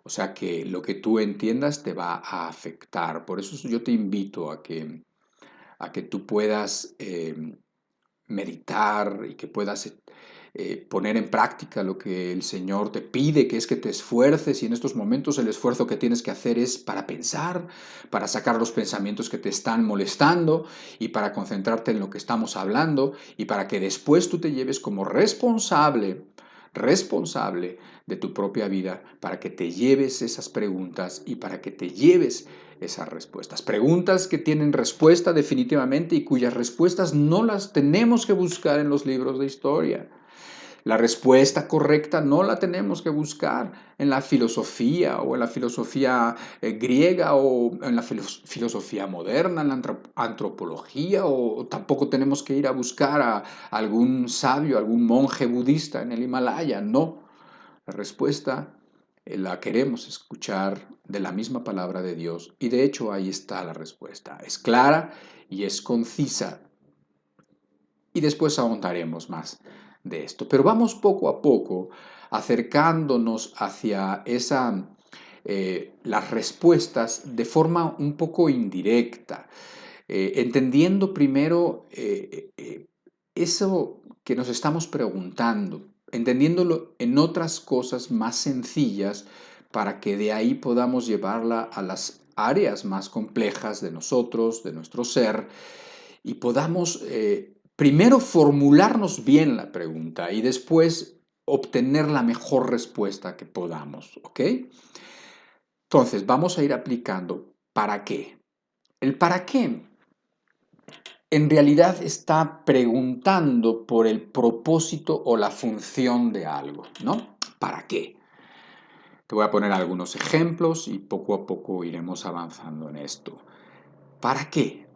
O sea que lo que tú entiendas te va a afectar. Por eso yo te invito a que tú puedas meditar y que puedas poner en práctica lo que el Señor te pide, que es que te esfuerces, y en estos momentos el esfuerzo que tienes que hacer es para pensar, para sacar los pensamientos que te están molestando y para concentrarte en lo que estamos hablando y para que después tú te lleves como responsable de tu propia vida, para que te lleves esas preguntas y para que te lleves esas respuestas. Preguntas que tienen respuesta definitivamente y cuyas respuestas no las tenemos que buscar en los libros de historia. La respuesta correcta no la tenemos que buscar en la filosofía o en la filosofía griega o en la filosofía moderna, en la antropología, o tampoco tenemos que ir a buscar a algún sabio, algún monje budista en el Himalaya. No, la respuesta la queremos escuchar de la misma palabra de Dios y de hecho ahí está la respuesta. Es clara y es concisa y después ahondaremos más de esto. Pero vamos poco a poco acercándonos hacia las respuestas de forma un poco indirecta, entendiendo primero eso que nos estamos preguntando, entendiéndolo en otras cosas más sencillas para que de ahí podamos llevarla a las áreas más complejas de nosotros, de nuestro ser, y podamos primero formularnos bien la pregunta y después obtener la mejor respuesta que podamos, ¿ok? Entonces, vamos a ir aplicando ¿para qué? El para qué en realidad está preguntando por el propósito o la función de algo, ¿no? ¿Para qué? Te voy a poner algunos ejemplos y poco a poco iremos avanzando en esto. ¿Para qué?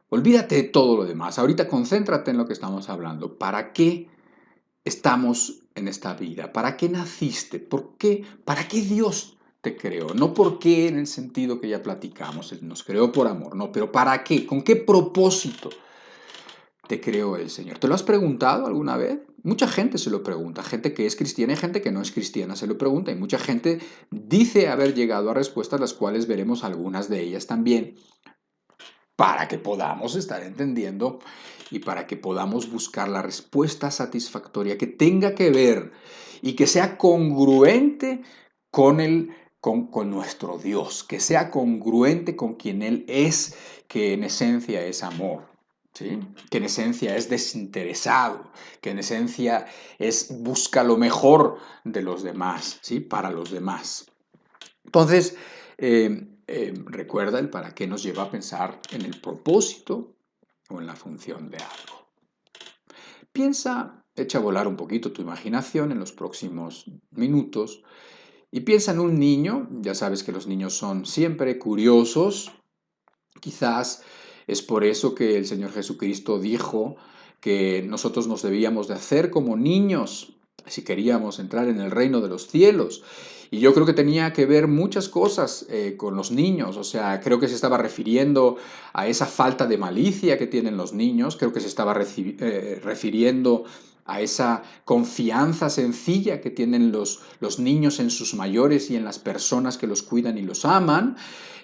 Olvídate de todo lo demás. Ahorita concéntrate en lo que estamos hablando. ¿Para qué estamos en esta vida? ¿Para qué naciste? ¿Por qué? ¿Para qué Dios te creó? No por qué en el sentido que ya platicamos. Él nos creó por amor, no, pero ¿para qué? ¿Con qué propósito te creó el Señor? ¿Te lo has preguntado alguna vez? Mucha gente se lo pregunta, gente que es cristiana y gente que no es cristiana se lo pregunta, y mucha gente dice haber llegado a respuestas, las cuales veremos algunas de ellas también, para que podamos estar entendiendo y para que podamos buscar la respuesta satisfactoria que tenga que ver y que sea congruente con nuestro Dios, que sea congruente con quien Él es, que en esencia es amor. ¿Sí? Que en esencia es desinteresado, que en esencia busca lo mejor de los demás, ¿sí? Para los demás. Entonces, recuerda el para qué nos lleva a pensar en el propósito o en la función de algo. Piensa, echa a volar un poquito tu imaginación en los próximos minutos y piensa en un niño. Ya sabes que los niños son siempre curiosos. Quizás es por eso que el Señor Jesucristo dijo que nosotros nos debíamos de hacer como niños si queríamos entrar en el reino de los cielos. Y yo creo que tenía que ver muchas cosas con los niños. O sea, creo que se estaba refiriendo a esa falta de malicia que tienen los niños. Creo que se estaba refiriendo a esa confianza sencilla que tienen los niños en sus mayores y en las personas que los cuidan y los aman.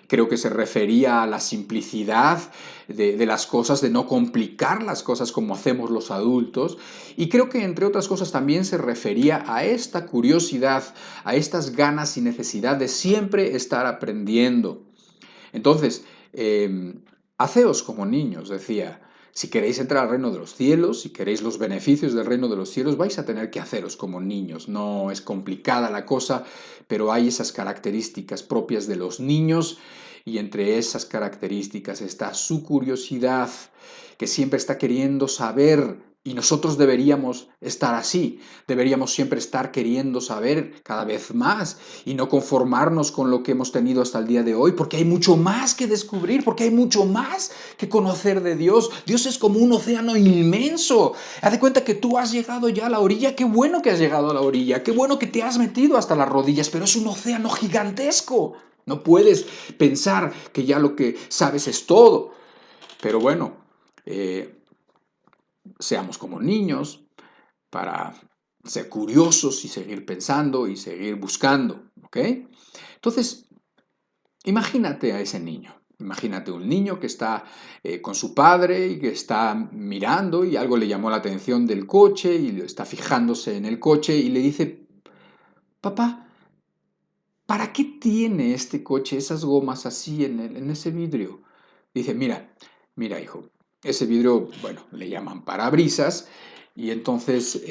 Creo que se refería a la simplicidad de las cosas, de no complicar las cosas como hacemos los adultos. Y creo que, entre otras cosas, también se refería a esta curiosidad, a estas ganas y necesidad de siempre estar aprendiendo. Entonces, haceos como niños, decía. Si queréis entrar al reino de los cielos, si queréis los beneficios del reino de los cielos, vais a tener que haceros como niños. No es complicada la cosa, pero hay esas características propias de los niños y entre esas características está su curiosidad, que siempre está queriendo saber. Y nosotros deberíamos estar así, deberíamos siempre estar queriendo saber cada vez más y no conformarnos con lo que hemos tenido hasta el día de hoy, porque hay mucho más que descubrir, porque hay mucho más que conocer de Dios. Dios es como un océano inmenso. Haz de cuenta que tú has llegado ya a la orilla, qué bueno que has llegado a la orilla, qué bueno que te has metido hasta las rodillas, pero es un océano gigantesco. No puedes pensar que ya lo que sabes es todo. Pero bueno, seamos como niños para ser curiosos y seguir pensando y seguir buscando, ¿ok? Entonces, imagínate a ese niño. Imagínate un niño que está con su padre y que está mirando y algo le llamó la atención del coche y está fijándose en el coche y le dice, papá, ¿para qué tiene este coche esas gomas así en ese vidrio? Dice, mira hijo, ese vidrio, bueno, le llaman parabrisas y entonces,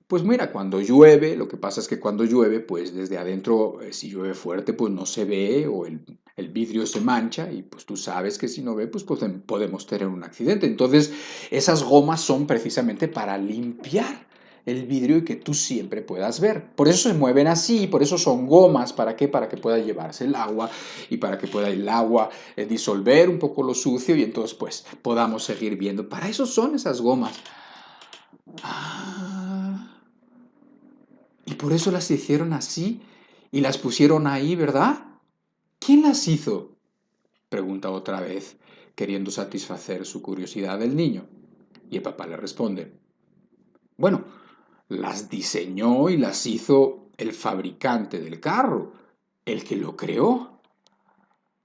pues mira, cuando llueve, lo que pasa es que cuando llueve, pues desde adentro, si llueve fuerte, pues no se ve o el vidrio se mancha y pues tú sabes que si no ve, pues podemos tener un accidente. Entonces, esas gomas son precisamente para limpiar el vidrio y que tú siempre puedas ver. Por eso se mueven así, por eso son gomas. ¿Para qué? Para que pueda llevarse el agua y para que pueda el agua disolver un poco lo sucio y entonces pues podamos seguir viendo. Para eso son esas gomas. Ah, y por eso las hicieron así y las pusieron ahí, ¿verdad? ¿Quién las hizo? Pregunta otra vez, queriendo satisfacer su curiosidad del niño. Y el papá le responde, bueno, las diseñó y las hizo el fabricante del carro, el que lo creó.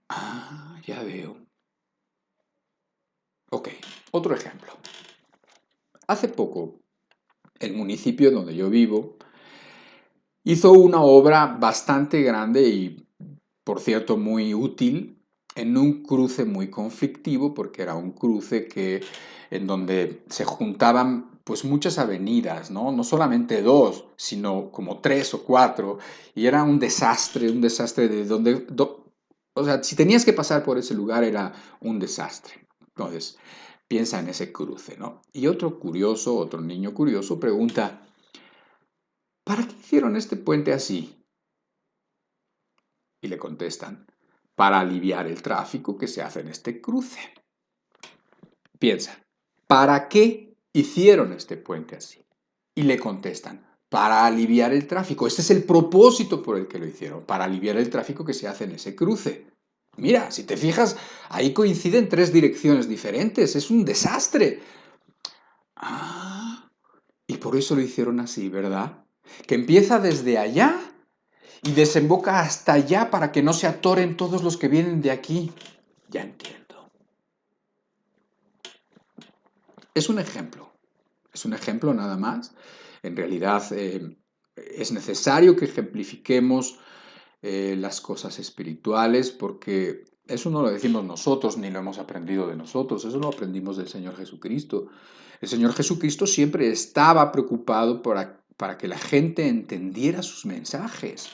Ah, ya veo. Ok, otro ejemplo. Hace poco, el municipio donde yo vivo hizo una obra bastante grande y, por cierto, muy útil en un cruce muy conflictivo, porque era un cruce en donde se juntaban pues muchas avenidas, ¿no? No solamente dos, sino como tres o cuatro, y era un desastre de o sea, si tenías que pasar por ese lugar era un desastre. Entonces, piensa en ese cruce, ¿no? Y otro niño curioso pregunta, ¿para qué hicieron este puente así? Y le contestan, para aliviar el tráfico que se hace en este cruce. Piensa, ¿para qué hicieron este puente así? Y le contestan, para aliviar el tráfico. Este es el propósito por el que lo hicieron, para aliviar el tráfico que se hace en ese cruce. Mira, si te fijas, ahí coinciden tres direcciones diferentes. Es un desastre. Ah, y por eso lo hicieron así, ¿verdad? Que empieza desde allá y desemboca hasta allá para que no se atoren todos los que vienen de aquí. Ya entiendo. Es un ejemplo nada más. En realidad es necesario que ejemplifiquemos las cosas espirituales porque eso no lo decimos nosotros ni lo hemos aprendido de nosotros, eso lo aprendimos del Señor Jesucristo. El Señor Jesucristo siempre estaba preocupado para que la gente entendiera sus mensajes.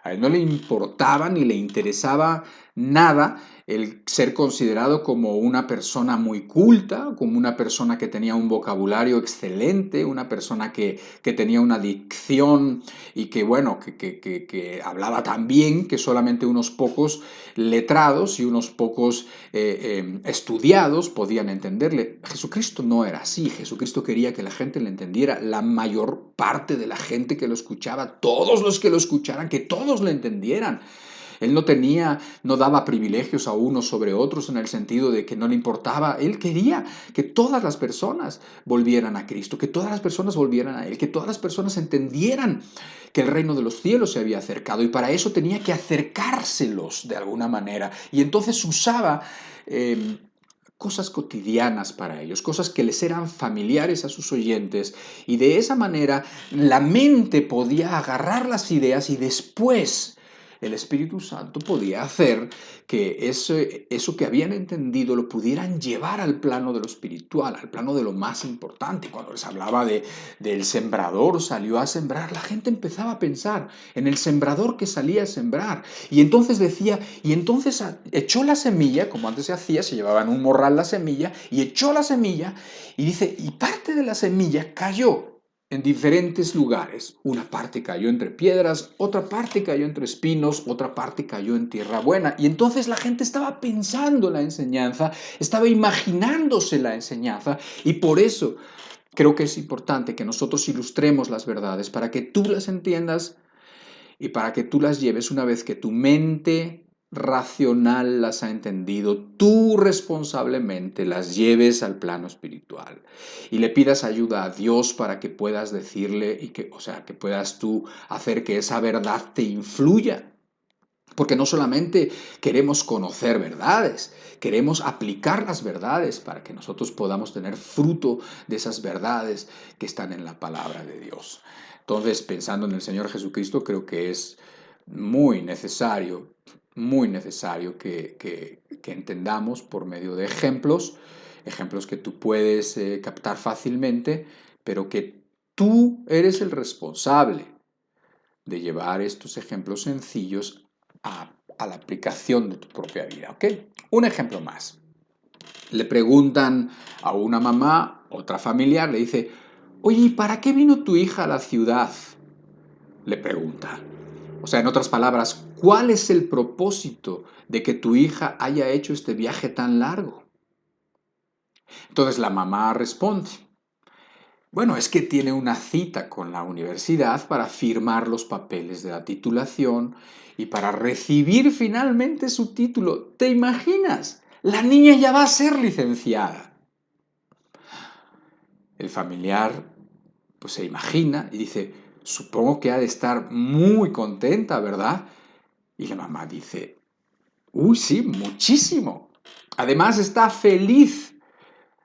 A él no le importaba ni le interesaba nada el ser considerado como una persona muy culta, como una persona que tenía un vocabulario excelente, una persona que tenía una dicción y que, bueno, que hablaba tan bien que solamente unos pocos letrados y unos pocos estudiados podían entenderle. Jesucristo no era así. Jesucristo quería que la gente le entendiera, la mayor parte de la gente que lo escuchaba, todos los que lo escucharan, que todos lo entendieran. Él no daba privilegios a unos sobre otros en el sentido de que no le importaba. Él quería que todas las personas volvieran a Cristo, que todas las personas volvieran a Él, que todas las personas entendieran que el reino de los cielos se había acercado y para eso tenía que acercárselos de alguna manera. Y entonces usaba cosas cotidianas para ellos, cosas que les eran familiares a sus oyentes y de esa manera la mente podía agarrar las ideas y después el Espíritu Santo podía hacer que eso que habían entendido lo pudieran llevar al plano de lo espiritual, al plano de lo más importante. Cuando les hablaba del sembrador salió a sembrar, la gente empezaba a pensar en el sembrador que salía a sembrar. Y entonces decía, y entonces echó la semilla, como antes se hacía, se llevaba en un morral la semilla, y echó la semilla, y dice, y parte de la semilla cayó en diferentes lugares. Una parte cayó entre piedras, otra parte cayó entre espinos, otra parte cayó en tierra buena. Y entonces la gente estaba pensando la enseñanza, estaba imaginándose la enseñanza, y por eso creo que es importante que nosotros ilustremos las verdades para que tú las entiendas y para que tú las lleves una vez que tu mente racional las ha entendido, tú responsablemente las lleves al plano espiritual y le pidas ayuda a Dios para que puedas decirle y que, o sea, que puedas tú hacer que esa verdad te influya. Porque no solamente queremos conocer verdades, queremos aplicar las verdades para que nosotros podamos tener fruto de esas verdades que están en la palabra de Dios. Entonces, pensando en el Señor Jesucristo, creo que es muy necesario que entendamos por medio de ejemplos, ejemplos que tú puedes captar fácilmente, pero que tú eres el responsable de llevar estos ejemplos sencillos a la aplicación de tu propia vida, ¿ok? Un ejemplo más. Le preguntan a una mamá, otra familiar, le dice, oye, ¿y para qué vino tu hija a la ciudad? Le pregunta. O sea, en otras palabras, ¿cuál es el propósito de que tu hija haya hecho este viaje tan largo? Entonces la mamá responde, bueno, es que tiene una cita con la universidad para firmar los papeles de la titulación y para recibir finalmente su título. ¿Te imaginas? La niña ya va a ser licenciada. El familiar pues se imagina y dice, supongo que ha de estar muy contenta, ¿verdad? Y la mamá dice, uy, sí, muchísimo. Además está feliz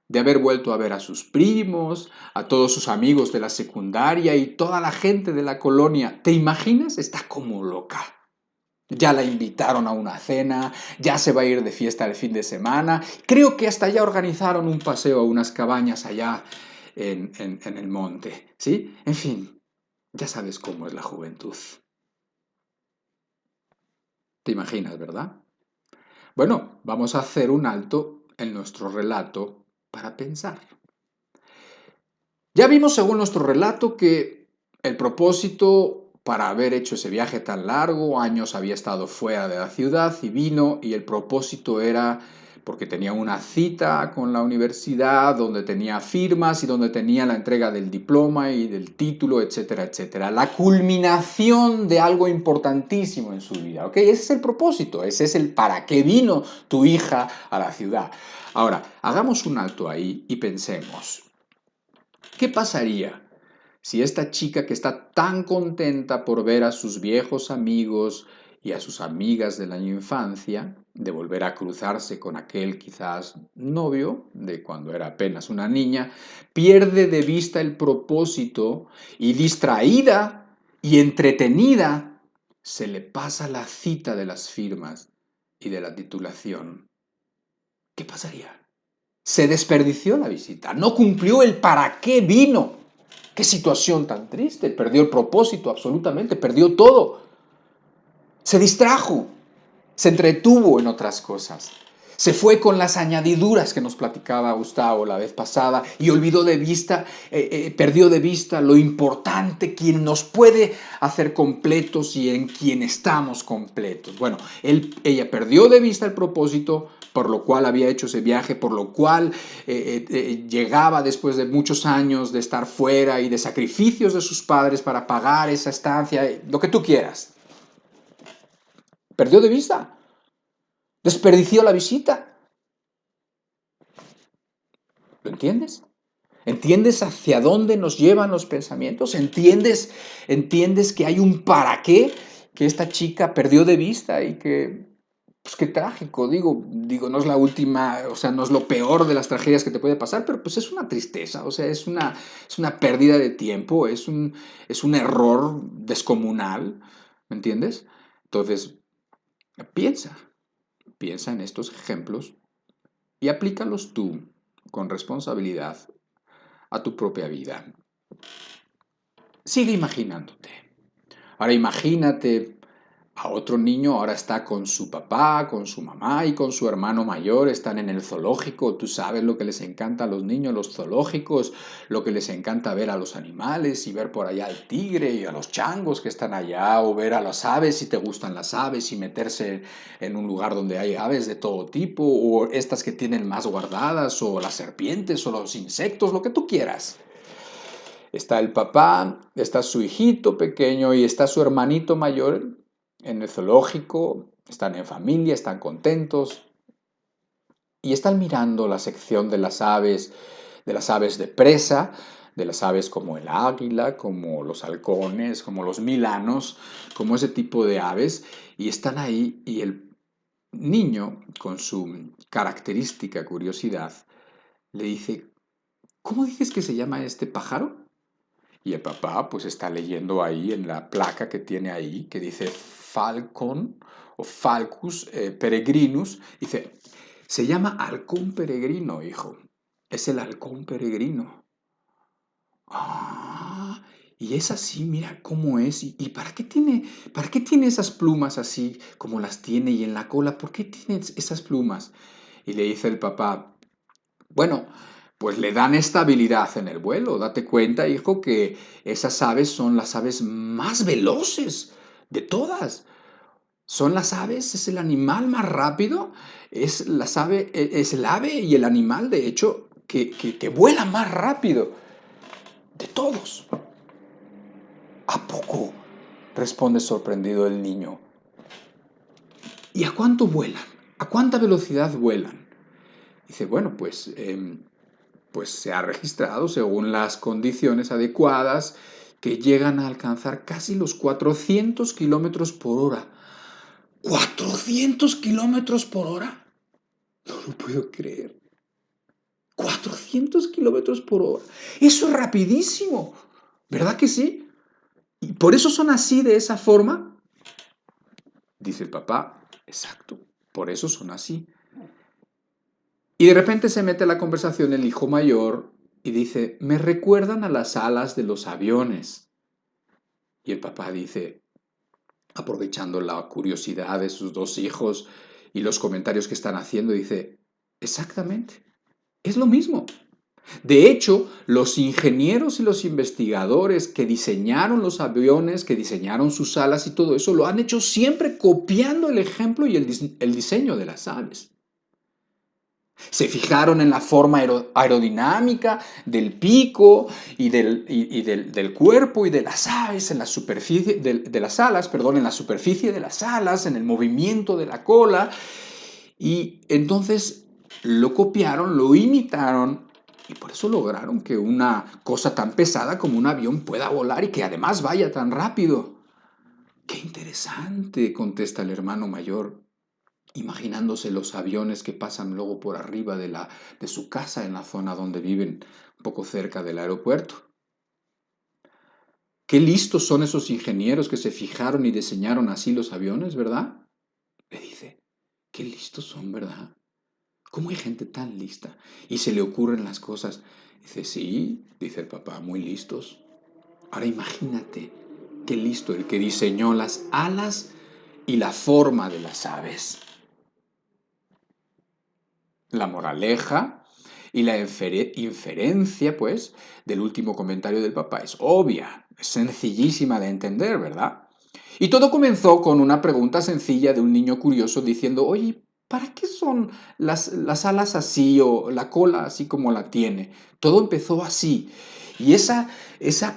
de haber vuelto a ver a sus primos, a todos sus amigos de la secundaria y toda la gente de la colonia. ¿Te imaginas? Está como loca. Ya la invitaron a una cena, ya se va a ir de fiesta el fin de semana. Creo que hasta ya organizaron un paseo a unas cabañas allá en el monte. ¿Sí? En fin, ya sabes cómo es la juventud. ¿Te imaginas, verdad? Bueno, vamos a hacer un alto en nuestro relato para pensar. Ya vimos, según nuestro relato, que el propósito para haber hecho ese viaje tan largo, años había estado fuera de la ciudad y vino, y el propósito era porque tenía una cita con la universidad, donde tenía firmas y donde tenía la entrega del diploma y del título, etcétera, etcétera. La culminación de algo importantísimo en su vida, ¿ok? Ese es el propósito, ese es el para qué vino tu hija a la ciudad. Ahora, hagamos un alto ahí y pensemos. ¿Qué pasaría si esta chica que está tan contenta por ver a sus viejos amigos y a sus amigas de la infancia, de volver a cruzarse con aquel quizás novio de cuando era apenas una niña, pierde de vista el propósito y distraída y entretenida, se le pasa la cita de las firmas y de la titulación? ¿Qué pasaría? Se desperdició la visita, no cumplió el para qué vino. Qué situación tan triste, perdió el propósito absolutamente, perdió todo. Se distrajo, se entretuvo en otras cosas. Se fue con las añadiduras que nos platicaba Gustavo la vez pasada y olvidó de vista, perdió de vista lo importante, quien nos puede hacer completos y en quien estamos completos. Bueno, ella perdió de vista el propósito por lo cual había hecho ese viaje, por lo cual llegaba después de muchos años de estar fuera y de sacrificios de sus padres para pagar esa estancia, lo que tú quieras. perdió de vista, desperdició la visita. ¿Lo entiendes? ¿Entiendes hacia dónde nos llevan los pensamientos? ¿Entiendes que hay un para qué que esta chica perdió de vista y que, pues qué trágico, digo, no es la última, o sea, no es lo peor de las tragedias que te puede pasar, pero pues es una tristeza, o sea, es una pérdida de tiempo, es un error descomunal, ¿me entiendes? Entonces, piensa, piensa en estos ejemplos y aplícalos tú con responsabilidad a tu propia vida. Sigue imaginándote. Ahora imagínate a otro niño, ahora está con su papá, con su mamá y con su hermano mayor, están en el zoológico. Tú sabes lo que les encanta a los niños, los zoológicos, lo que les encanta ver a los animales y ver por allá al tigre y a los changos que están allá, o ver a las aves si te gustan las aves y meterse en un lugar donde hay aves de todo tipo, o estas que tienen más guardadas, o las serpientes o los insectos, lo que tú quieras. Está el papá, está su hijito pequeño y está su hermanito mayor en el zoológico, están en familia, están contentos y están mirando la sección de las aves de presa, de las aves como el águila, como los halcones, como los milanos, como ese tipo de aves, y están ahí y el niño, con su característica curiosidad, le dice, ¿cómo dices que se llama este pájaro? Y el papá pues está leyendo ahí en la placa que tiene ahí, que dice Falcon o Falcus peregrinus, dice, se llama halcón peregrino, hijo, es el halcón peregrino. Ah, y es así, mira cómo es, y ¿para qué tiene esas plumas así como las tiene y en la cola? ¿Por qué tiene esas plumas? Y le dice el papá, bueno, pues le dan estabilidad en el vuelo. Date cuenta, hijo, que esas aves son las aves más veloces de todas. Son las aves, es el animal más rápido, es el ave y el animal, de hecho, que vuela más rápido de todos. ¿A poco? Responde sorprendido el niño. ¿Y a cuánto vuelan? ¿A cuánta velocidad vuelan? Dice, bueno, pues se ha registrado, según las condiciones adecuadas, que llegan a alcanzar casi los 400 kilómetros por hora. ¿400 kilómetros por hora? No lo puedo creer. 400 kilómetros por hora. Eso es rapidísimo. ¿Verdad que sí? ¿Y por eso son así, de esa forma? Dice el papá, exacto, por eso son así. Y de repente se mete a la conversación el hijo mayor y dice, me recuerdan a las alas de los aviones. Y el papá dice, aprovechando la curiosidad de sus dos hijos y los comentarios que están haciendo, dice, exactamente, es lo mismo. De hecho, los ingenieros y los investigadores que diseñaron los aviones, que diseñaron sus alas y todo eso, lo han hecho siempre copiando el ejemplo y el diseño de las aves. Se fijaron en la forma aerodinámica del pico y del cuerpo y de las aves, en la superficie de las alas, perdón, en la superficie de las alas, en el movimiento de la cola. Y entonces lo copiaron, lo imitaron y por eso lograron que una cosa tan pesada como un avión pueda volar y que además vaya tan rápido. ¡Qué interesante!, contesta el hermano mayor, imaginándose los aviones que pasan luego por arriba de su casa en la zona donde viven, un poco cerca del aeropuerto. Qué listos son esos ingenieros que se fijaron y diseñaron así los aviones, ¿verdad? Le dice, qué listos son, ¿verdad? ¿Cómo hay gente tan lista? Y se le ocurren las cosas. Dice, sí, dice el papá, muy listos. Ahora imagínate qué listo el que diseñó las alas y la forma de las aves. La moraleja y la inferencia, pues, del último comentario del papá es obvia, es sencillísima de entender, ¿verdad? Y todo comenzó con una pregunta sencilla de un niño curioso diciendo, oye, ¿Para qué son las alas así o la cola así como la tiene? Todo empezó así. Y esa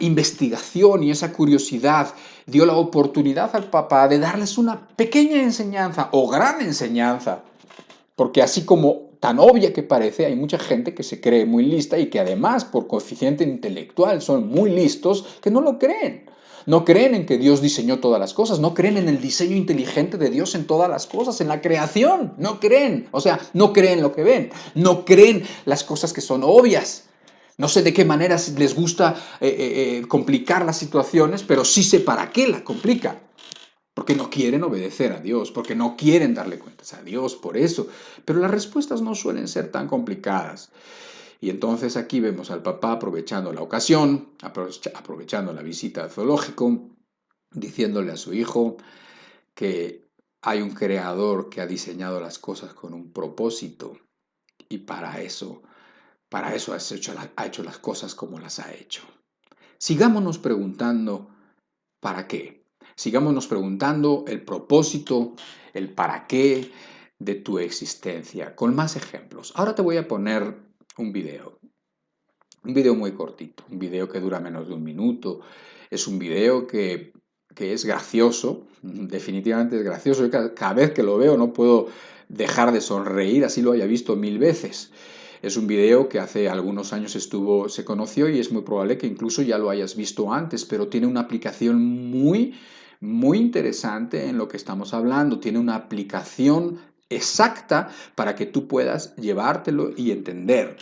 investigación y esa curiosidad dio la oportunidad al papá de darles una pequeña enseñanza o gran enseñanza. Porque así como tan obvia que parece, hay mucha gente que se cree muy lista y que además por coeficiente intelectual son muy listos que no lo creen. No creen en que Dios diseñó todas las cosas, no creen en el diseño inteligente de Dios en todas las cosas, en la creación, no creen. O sea, no creen lo que ven, no creen las cosas que son obvias. No sé de qué manera les gusta complicar las situaciones, pero sí sé para qué la complican. Porque no quieren obedecer a Dios, porque no quieren darle cuentas a Dios, por eso. Pero las respuestas no suelen ser tan complicadas. Y entonces aquí vemos al papá aprovechando la ocasión, aprovechando la visita al zoológico, diciéndole a su hijo que hay un creador que ha diseñado las cosas con un propósito y para eso ha hecho las cosas como las ha hecho. Sigámonos preguntando ¿para qué? Sigámonos preguntando el propósito, el para qué de tu existencia, con más ejemplos. Ahora te voy a poner un video muy cortito, un video que dura menos de un minuto. Es un video que es gracioso, definitivamente es gracioso. Cada vez que lo veo no puedo dejar de sonreír, así lo haya visto 1000 veces. Es un video que hace algunos años se conoció y es muy probable que incluso ya lo hayas visto antes, pero tiene una aplicación muy interesante en lo que estamos hablando. Tiene una aplicación exacta para que tú puedas llevártelo y entender.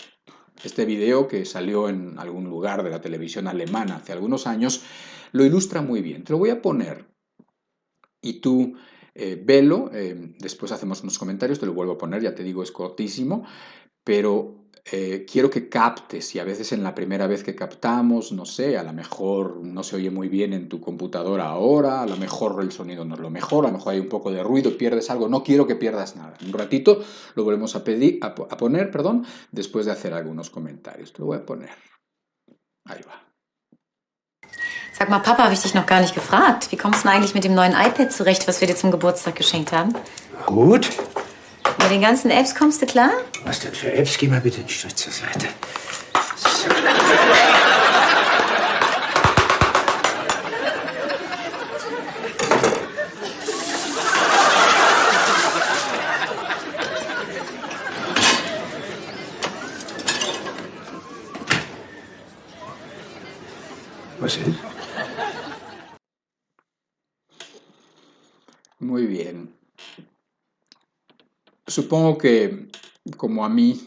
Este video, que salió en algún lugar de la televisión alemana hace algunos años, lo ilustra muy bien. Te lo voy a poner y tú velo, después hacemos unos comentarios, te lo vuelvo a poner, ya te digo, es cortísimo, pero quiero que captes, y a veces en la primera vez que captamos, no sé, a lo mejor no se oye muy bien en tu computadora ahora, a lo mejor el sonido no es lo mejor, a lo mejor hay un poco de ruido, pierdes algo, no quiero que pierdas nada. Un ratito lo volvemos a poner, perdón, después de hacer algunos comentarios. Te lo voy a poner. Ahí va. Sag mal, Papa, habe ich dich noch gar nicht gefragt. Wie kommst du denn eigentlich mit dem neuen iPad zurecht, was wir dir zum Geburtstag geschenkt haben? Gut. Mit den ganzen Apps kommst du klar? Was denn für Apps? Geh mal bitte einen Schritt zur Seite. So. Was ist? Muy bien. Supongo que, como a mí,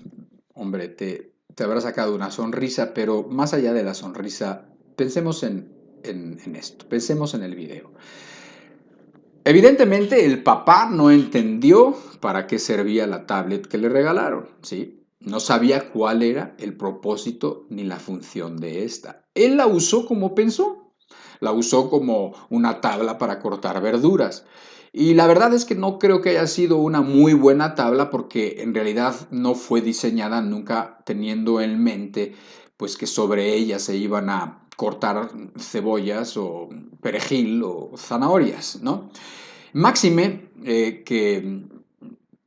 hombre, te habrá sacado una sonrisa, pero más allá de la sonrisa, pensemos en esto, pensemos en el video. Evidentemente, el papá no entendió para qué servía la tablet que le regalaron, ¿sí? No sabía cuál era el propósito ni la función de esta. Él la usó como pensó. La usó como una tabla para cortar verduras. Y la verdad es que no creo que haya sido una muy buena tabla porque en realidad no fue diseñada nunca teniendo en mente pues que sobre ella se iban a cortar cebollas o perejil o zanahorias, ¿no? Máxime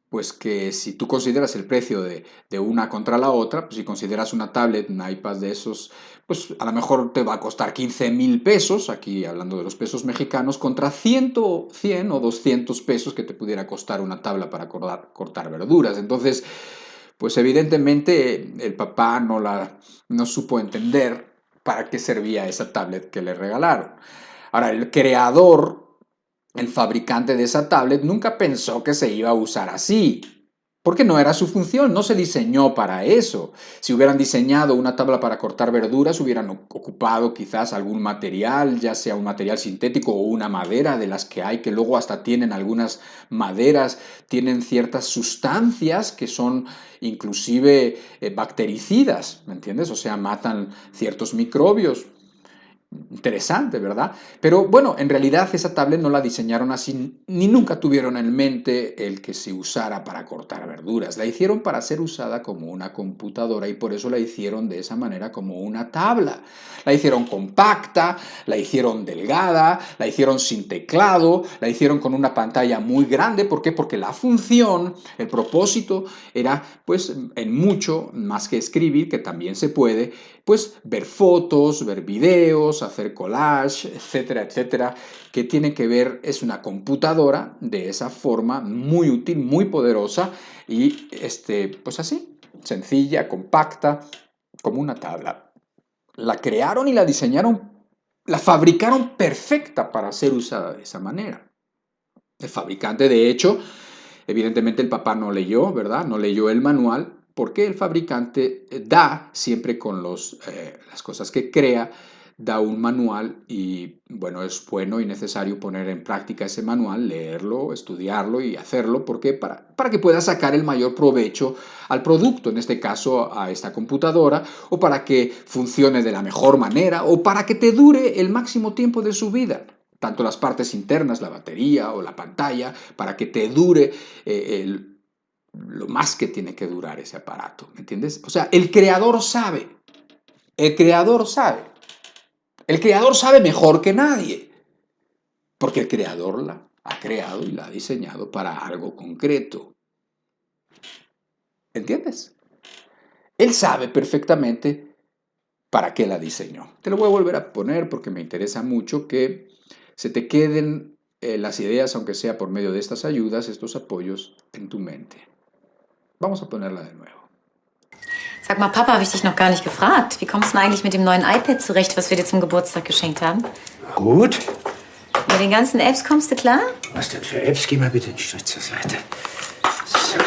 pues que si tú consideras el precio de una contra la otra, pues si consideras una tablet, un iPad de esos, pues a lo mejor te va a costar 15.000 pesos, aquí hablando de los pesos mexicanos, contra 100 o 200 pesos que te pudiera costar una tabla para cortar verduras. Entonces, pues evidentemente el papá no supo entender para qué servía esa tablet que le regalaron. Ahora, el creador, el fabricante de esa tablet, nunca pensó que se iba a usar así, porque no era su función, no se diseñó para eso. Si hubieran diseñado una tabla para cortar verduras, hubieran ocupado quizás algún material, ya sea un material sintético o una madera de las que hay, que luego hasta tienen algunas maderas, tienen ciertas sustancias que son inclusive bactericidas, ¿me entiendes? O sea, matan ciertos microbios. Interesante, ¿verdad? Pero bueno, en realidad esa tablet no la diseñaron así, ni nunca tuvieron en mente el que se usara para cortar verduras. La hicieron para ser usada como una computadora y por eso la hicieron de esa manera como una tabla. La hicieron compacta, la hicieron delgada, la hicieron sin teclado, la hicieron con una pantalla muy grande. ¿Por qué? Porque la función, el propósito era, pues, en mucho más que escribir, que también se puede, pues ver fotos, ver videos, hacer collage, etcétera, etcétera, que tiene que ver, es una computadora de esa forma, muy útil, muy poderosa y pues así, sencilla, compacta, como una tabla. La crearon y la diseñaron, la fabricaron perfecta para ser usada de esa manera. El fabricante, de hecho, evidentemente el papá no leyó, ¿verdad? No leyó el manual, porque el fabricante da siempre con las cosas que crea, da un manual y bueno, es bueno y necesario poner en práctica ese manual, leerlo, estudiarlo y hacerlo, porque para que pueda sacar el mayor provecho al producto, en este caso a esta computadora, o para que funcione de la mejor manera, o para que te dure el máximo tiempo de su vida tanto las partes internas, la batería o la pantalla, para que te dure lo más que tiene que durar ese aparato, ¿me entiendes? O sea, el creador sabe, el creador sabe mejor que nadie, porque el creador la ha creado y la ha diseñado para algo concreto, ¿entiendes? Él sabe perfectamente para qué la diseñó. Te lo voy a volver a poner porque me interesa mucho que se te queden las ideas, aunque sea por medio de estas ayudas, estos apoyos en tu mente. Vamos a ponerla de nuevo. Sag mal, Papa, habe ich dich noch gar nicht gefragt. Wie kommst du denn eigentlich mit dem neuen iPad zurecht, was wir dir zum Geburtstag geschenkt haben? Gut. Mit den ganzen Apps kommst du klar? Was denn für Apps? Geh mal bitte einen Schritt zur Seite. So.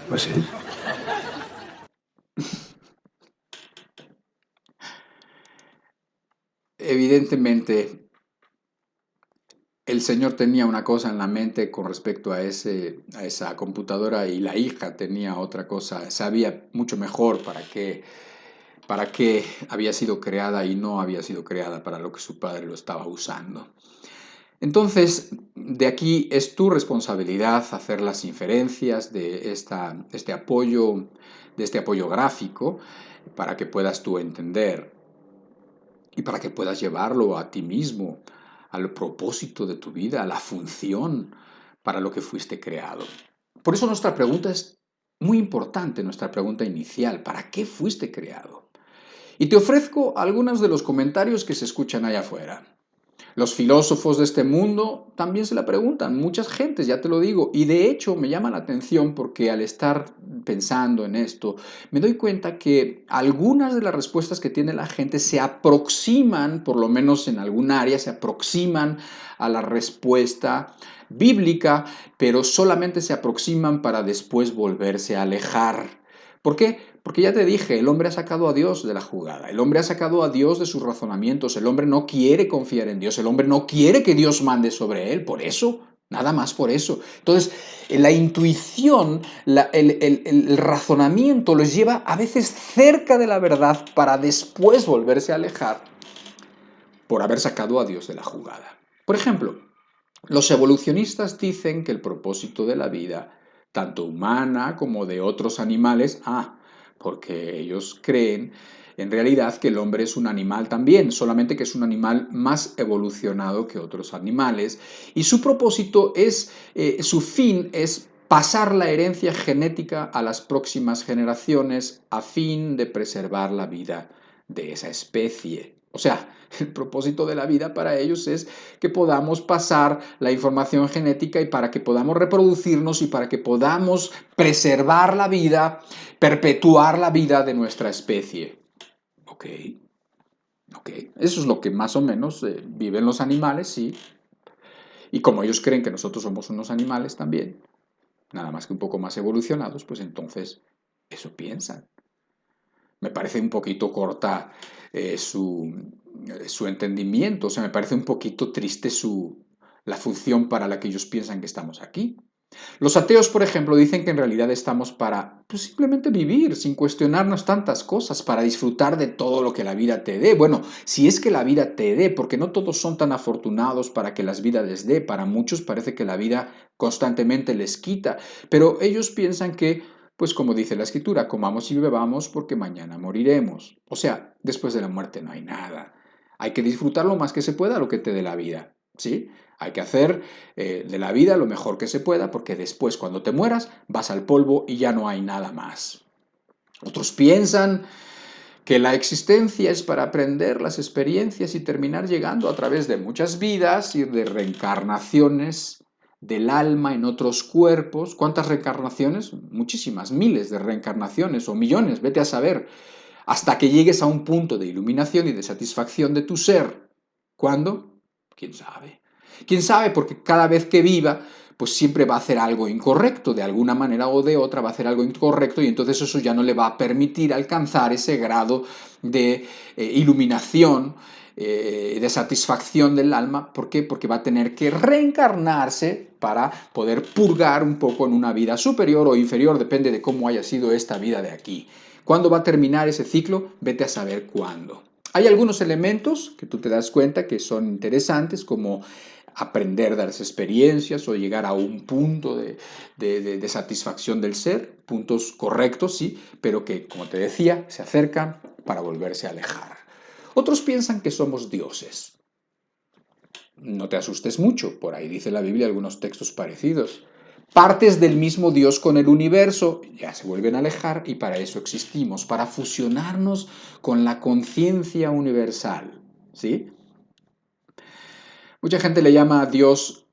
Was ist? Evidentemente, el señor tenía una cosa en la mente con respecto a esa computadora y la hija tenía otra cosa. Sabía mucho mejor para qué había sido creada y no había sido creada para lo que su padre lo estaba usando. Entonces, de aquí es tu responsabilidad hacer las inferencias de este apoyo gráfico para que puedas tú entender y para que puedas llevarlo a ti mismo, al propósito de tu vida, a la función para lo que fuiste creado. Por eso nuestra pregunta es muy importante, nuestra pregunta inicial, ¿para qué fuiste creado? Y te ofrezco algunos de los comentarios que se escuchan allá afuera. Los filósofos de este mundo también se la preguntan, muchas gentes, ya te lo digo, y de hecho me llama la atención porque al estar pensando en esto, me doy cuenta que algunas de las respuestas que tiene la gente se aproximan, por lo menos en algún área, se aproximan a la respuesta bíblica, pero solamente se aproximan para después volverse a alejar. ¿Por qué? Porque ya te dije, el hombre ha sacado a Dios de la jugada, el hombre ha sacado a Dios de sus razonamientos, el hombre no quiere confiar en Dios, el hombre no quiere que Dios mande sobre él, por eso, nada más por eso. Entonces, la intuición, el razonamiento los lleva a veces cerca de la verdad para después volverse a alejar por haber sacado a Dios de la jugada. Por ejemplo, los evolucionistas dicen que el propósito de la vida, tanto humana como de otros animales, porque ellos creen en realidad que el hombre es un animal también, solamente que es un animal más evolucionado que otros animales, y su propósito es, su fin es pasar la herencia genética a las próximas generaciones a fin de preservar la vida de esa especie. O sea, el propósito de la vida para ellos es que podamos pasar la información genética y para que podamos reproducirnos y para que podamos preservar la vida, perpetuar la vida de nuestra especie. Ok, eso es lo que más o menos viven los animales, sí. Y como ellos creen que nosotros somos unos animales también, nada más que un poco más evolucionados, pues entonces eso piensan. Me parece un poquito corta su entendimiento, o sea, me parece un poquito triste la función para la que ellos piensan que estamos aquí. Los ateos, por ejemplo, dicen que en realidad estamos para pues, simplemente vivir sin cuestionarnos tantas cosas, para disfrutar de todo lo que la vida te dé. Bueno, si es que la vida te dé, porque no todos son tan afortunados para que las vidas les dé. Para muchos parece que la vida constantemente les quita, pero ellos piensan que, pues como dice la escritura, comamos y bebamos porque mañana moriremos. O sea, después de la muerte no hay nada. Hay que disfrutar lo más que se pueda lo que te dé la vida, ¿sí? Hay que hacer de la vida lo mejor que se pueda, porque después cuando te mueras vas al polvo y ya no hay nada más. Otros piensan que la existencia es para aprender las experiencias y terminar llegando a través de muchas vidas y de reencarnaciones del alma en otros cuerpos. ¿Cuántas reencarnaciones? Muchísimas, miles de reencarnaciones o millones, vete a saber, hasta que llegues a un punto de iluminación y de satisfacción de tu ser. ¿Cuándo? ¿Quién sabe? ¿Quién sabe? Porque cada vez que viva, pues siempre va a hacer algo incorrecto, de alguna manera o de otra va a hacer algo incorrecto y entonces eso ya no le va a permitir alcanzar ese grado de iluminación, de satisfacción del alma. ¿Por qué? Porque va a tener que reencarnarse para poder purgar un poco en una vida superior o inferior, depende de cómo haya sido esta vida de aquí. ¿Cuándo va a terminar ese ciclo? Vete a saber cuándo. Hay algunos elementos que tú te das cuenta que son interesantes, como aprender de las experiencias o llegar a un punto de satisfacción del ser, puntos correctos, sí, pero que, como te decía, se acercan para volverse a alejar. Otros piensan que somos dioses. No te asustes mucho, por ahí dice la Biblia algunos textos parecidos. Partes del mismo Dios con el universo ya se vuelven a alejar y para eso existimos, para fusionarnos con la conciencia universal, ¿sí? Mucha gente le llama a Dios,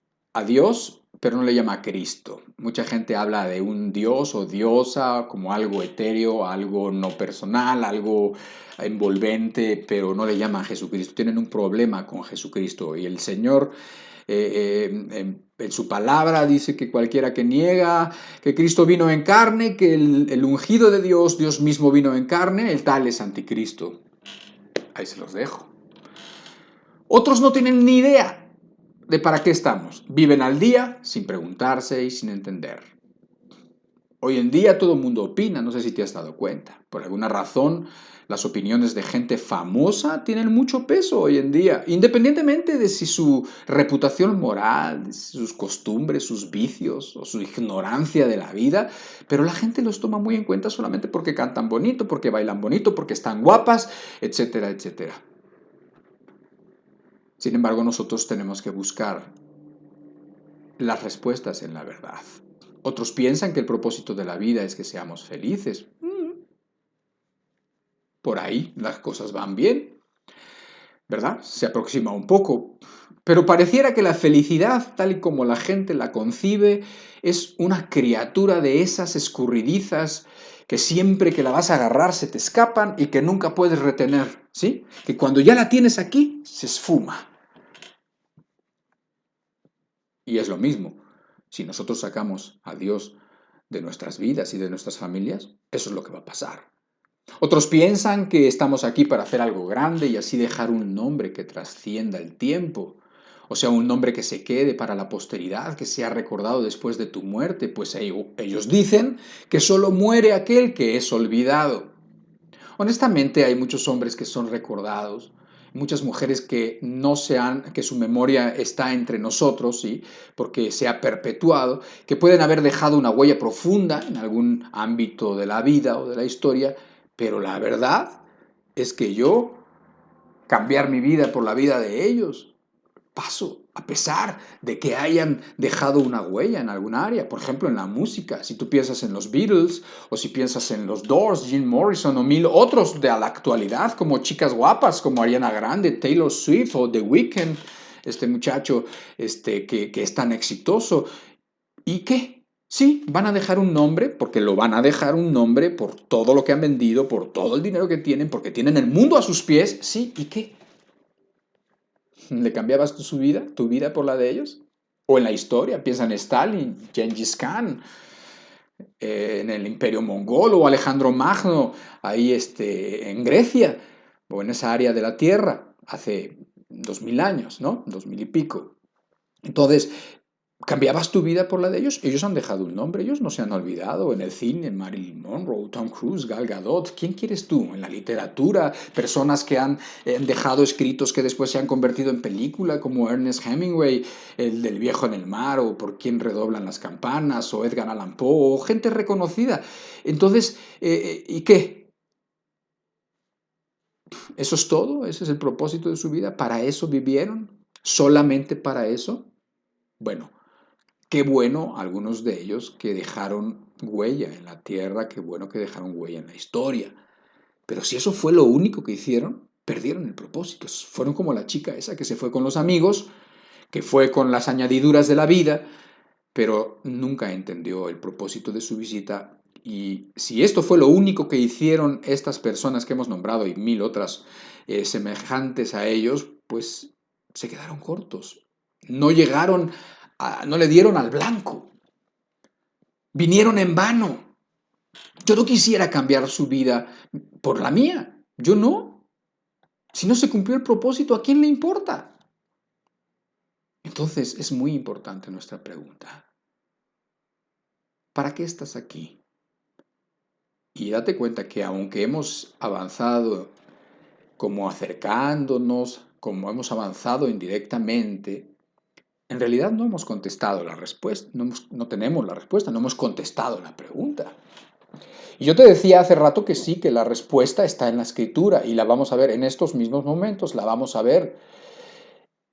pero no le llama a Cristo. Mucha gente habla de un Dios o diosa como algo etéreo, algo no personal, algo envolvente, pero no le llama a Jesucristo. Tienen un problema con Jesucristo y el Señor en su palabra dice que cualquiera que niega que Cristo vino en carne, que el ungido de Dios, Dios mismo vino en carne, el tal es anticristo. Ahí se los dejo. Otros no tienen ni idea de para qué estamos. Viven al día sin preguntarse y sin entender. Hoy en día todo el mundo opina, no sé si te has dado cuenta. Por alguna razón, las opiniones de gente famosa tienen mucho peso hoy en día, independientemente de si su reputación moral, de sus costumbres, sus vicios o su ignorancia de la vida, pero la gente los toma muy en cuenta solamente porque cantan bonito, porque bailan bonito, porque están guapas, etcétera, etcétera. Sin embargo, nosotros tenemos que buscar las respuestas en la verdad. Otros piensan que el propósito de la vida es que seamos felices. Por ahí las cosas van bien, ¿verdad? Se aproxima un poco. Pero pareciera que la felicidad, tal y como la gente la concibe, es una criatura de esas escurridizas que siempre que la vas a agarrar se te escapan y que nunca puedes retener, ¿sí? Que cuando ya la tienes aquí, se esfuma. Y es lo mismo. Si nosotros sacamos a Dios de nuestras vidas y de nuestras familias, eso es lo que va a pasar. Otros piensan que estamos aquí para hacer algo grande y así dejar un nombre que trascienda el tiempo. O sea, un nombre que se quede para la posteridad, que sea recordado después de tu muerte, pues ellos dicen que solo muere aquel que es olvidado. Honestamente, hay muchos hombres que son recordados, muchas mujeres que no que su memoria está entre nosotros, ¿sí? Porque se ha perpetuado, que pueden haber dejado una huella profunda en algún ámbito de la vida o de la historia, pero la verdad es que yo cambiar mi vida por la vida de ellos paso, a pesar de que hayan dejado una huella en algún área, por ejemplo en la música. Si tú piensas en los Beatles o si piensas en los Doors, Jim Morrison o mil otros de la actualidad, como chicas guapas como Ariana Grande, Taylor Swift o The Weeknd, este muchacho que es tan exitoso. ¿Y qué? Sí, van a dejar un nombre, porque lo van a dejar un nombre por todo lo que han vendido, por todo el dinero que tienen, porque tienen el mundo a sus pies. Sí, ¿y qué? ¿Le cambiabas tu vida por la de ellos? O en la historia, piensa en Stalin, Gengis Khan, en el Imperio Mongol, o Alejandro Magno ahí en Grecia, o en esa área de la Tierra, hace 2000 años, ¿no? 2000 y pico. Entonces, ¿cambiabas tu vida por la de ellos? Ellos han dejado un nombre, ellos no se han olvidado. En el cine, Marilyn Monroe, Tom Cruise, Gal Gadot. ¿Quién quieres tú? En la literatura, personas que han dejado escritos que después se han convertido en película, como Ernest Hemingway, el del Viejo en el Mar, o Por quién redoblan las campanas, o Edgar Allan Poe, o gente reconocida. Entonces, ¿y qué? ¿Eso es todo? ¿Ese es el propósito de su vida? ¿Para eso vivieron? ¿Solamente para eso? Bueno, qué bueno algunos de ellos que dejaron huella en la tierra, qué bueno que dejaron huella en la historia. Pero si eso fue lo único que hicieron, perdieron el propósito. Fueron como la chica esa que se fue con los amigos, que fue con las añadiduras de la vida, pero nunca entendió el propósito de su visita. Y si esto fue lo único que hicieron estas personas que hemos nombrado y mil otras semejantes a ellos, pues se quedaron cortos. No llegaron no le dieron al blanco. Vinieron en vano. Yo no quisiera cambiar su vida por la mía. Yo no. Si no se cumplió el propósito, ¿a quién le importa? Entonces es muy importante nuestra pregunta. ¿Para qué estás aquí? Y date cuenta que aunque hemos avanzado como acercándonos, como hemos avanzado indirectamente, en realidad no hemos contestado la respuesta, no tenemos la respuesta, no hemos contestado la pregunta. Y yo te decía hace rato que sí, que la respuesta está en la escritura y la vamos a ver en estos mismos momentos, la vamos a ver.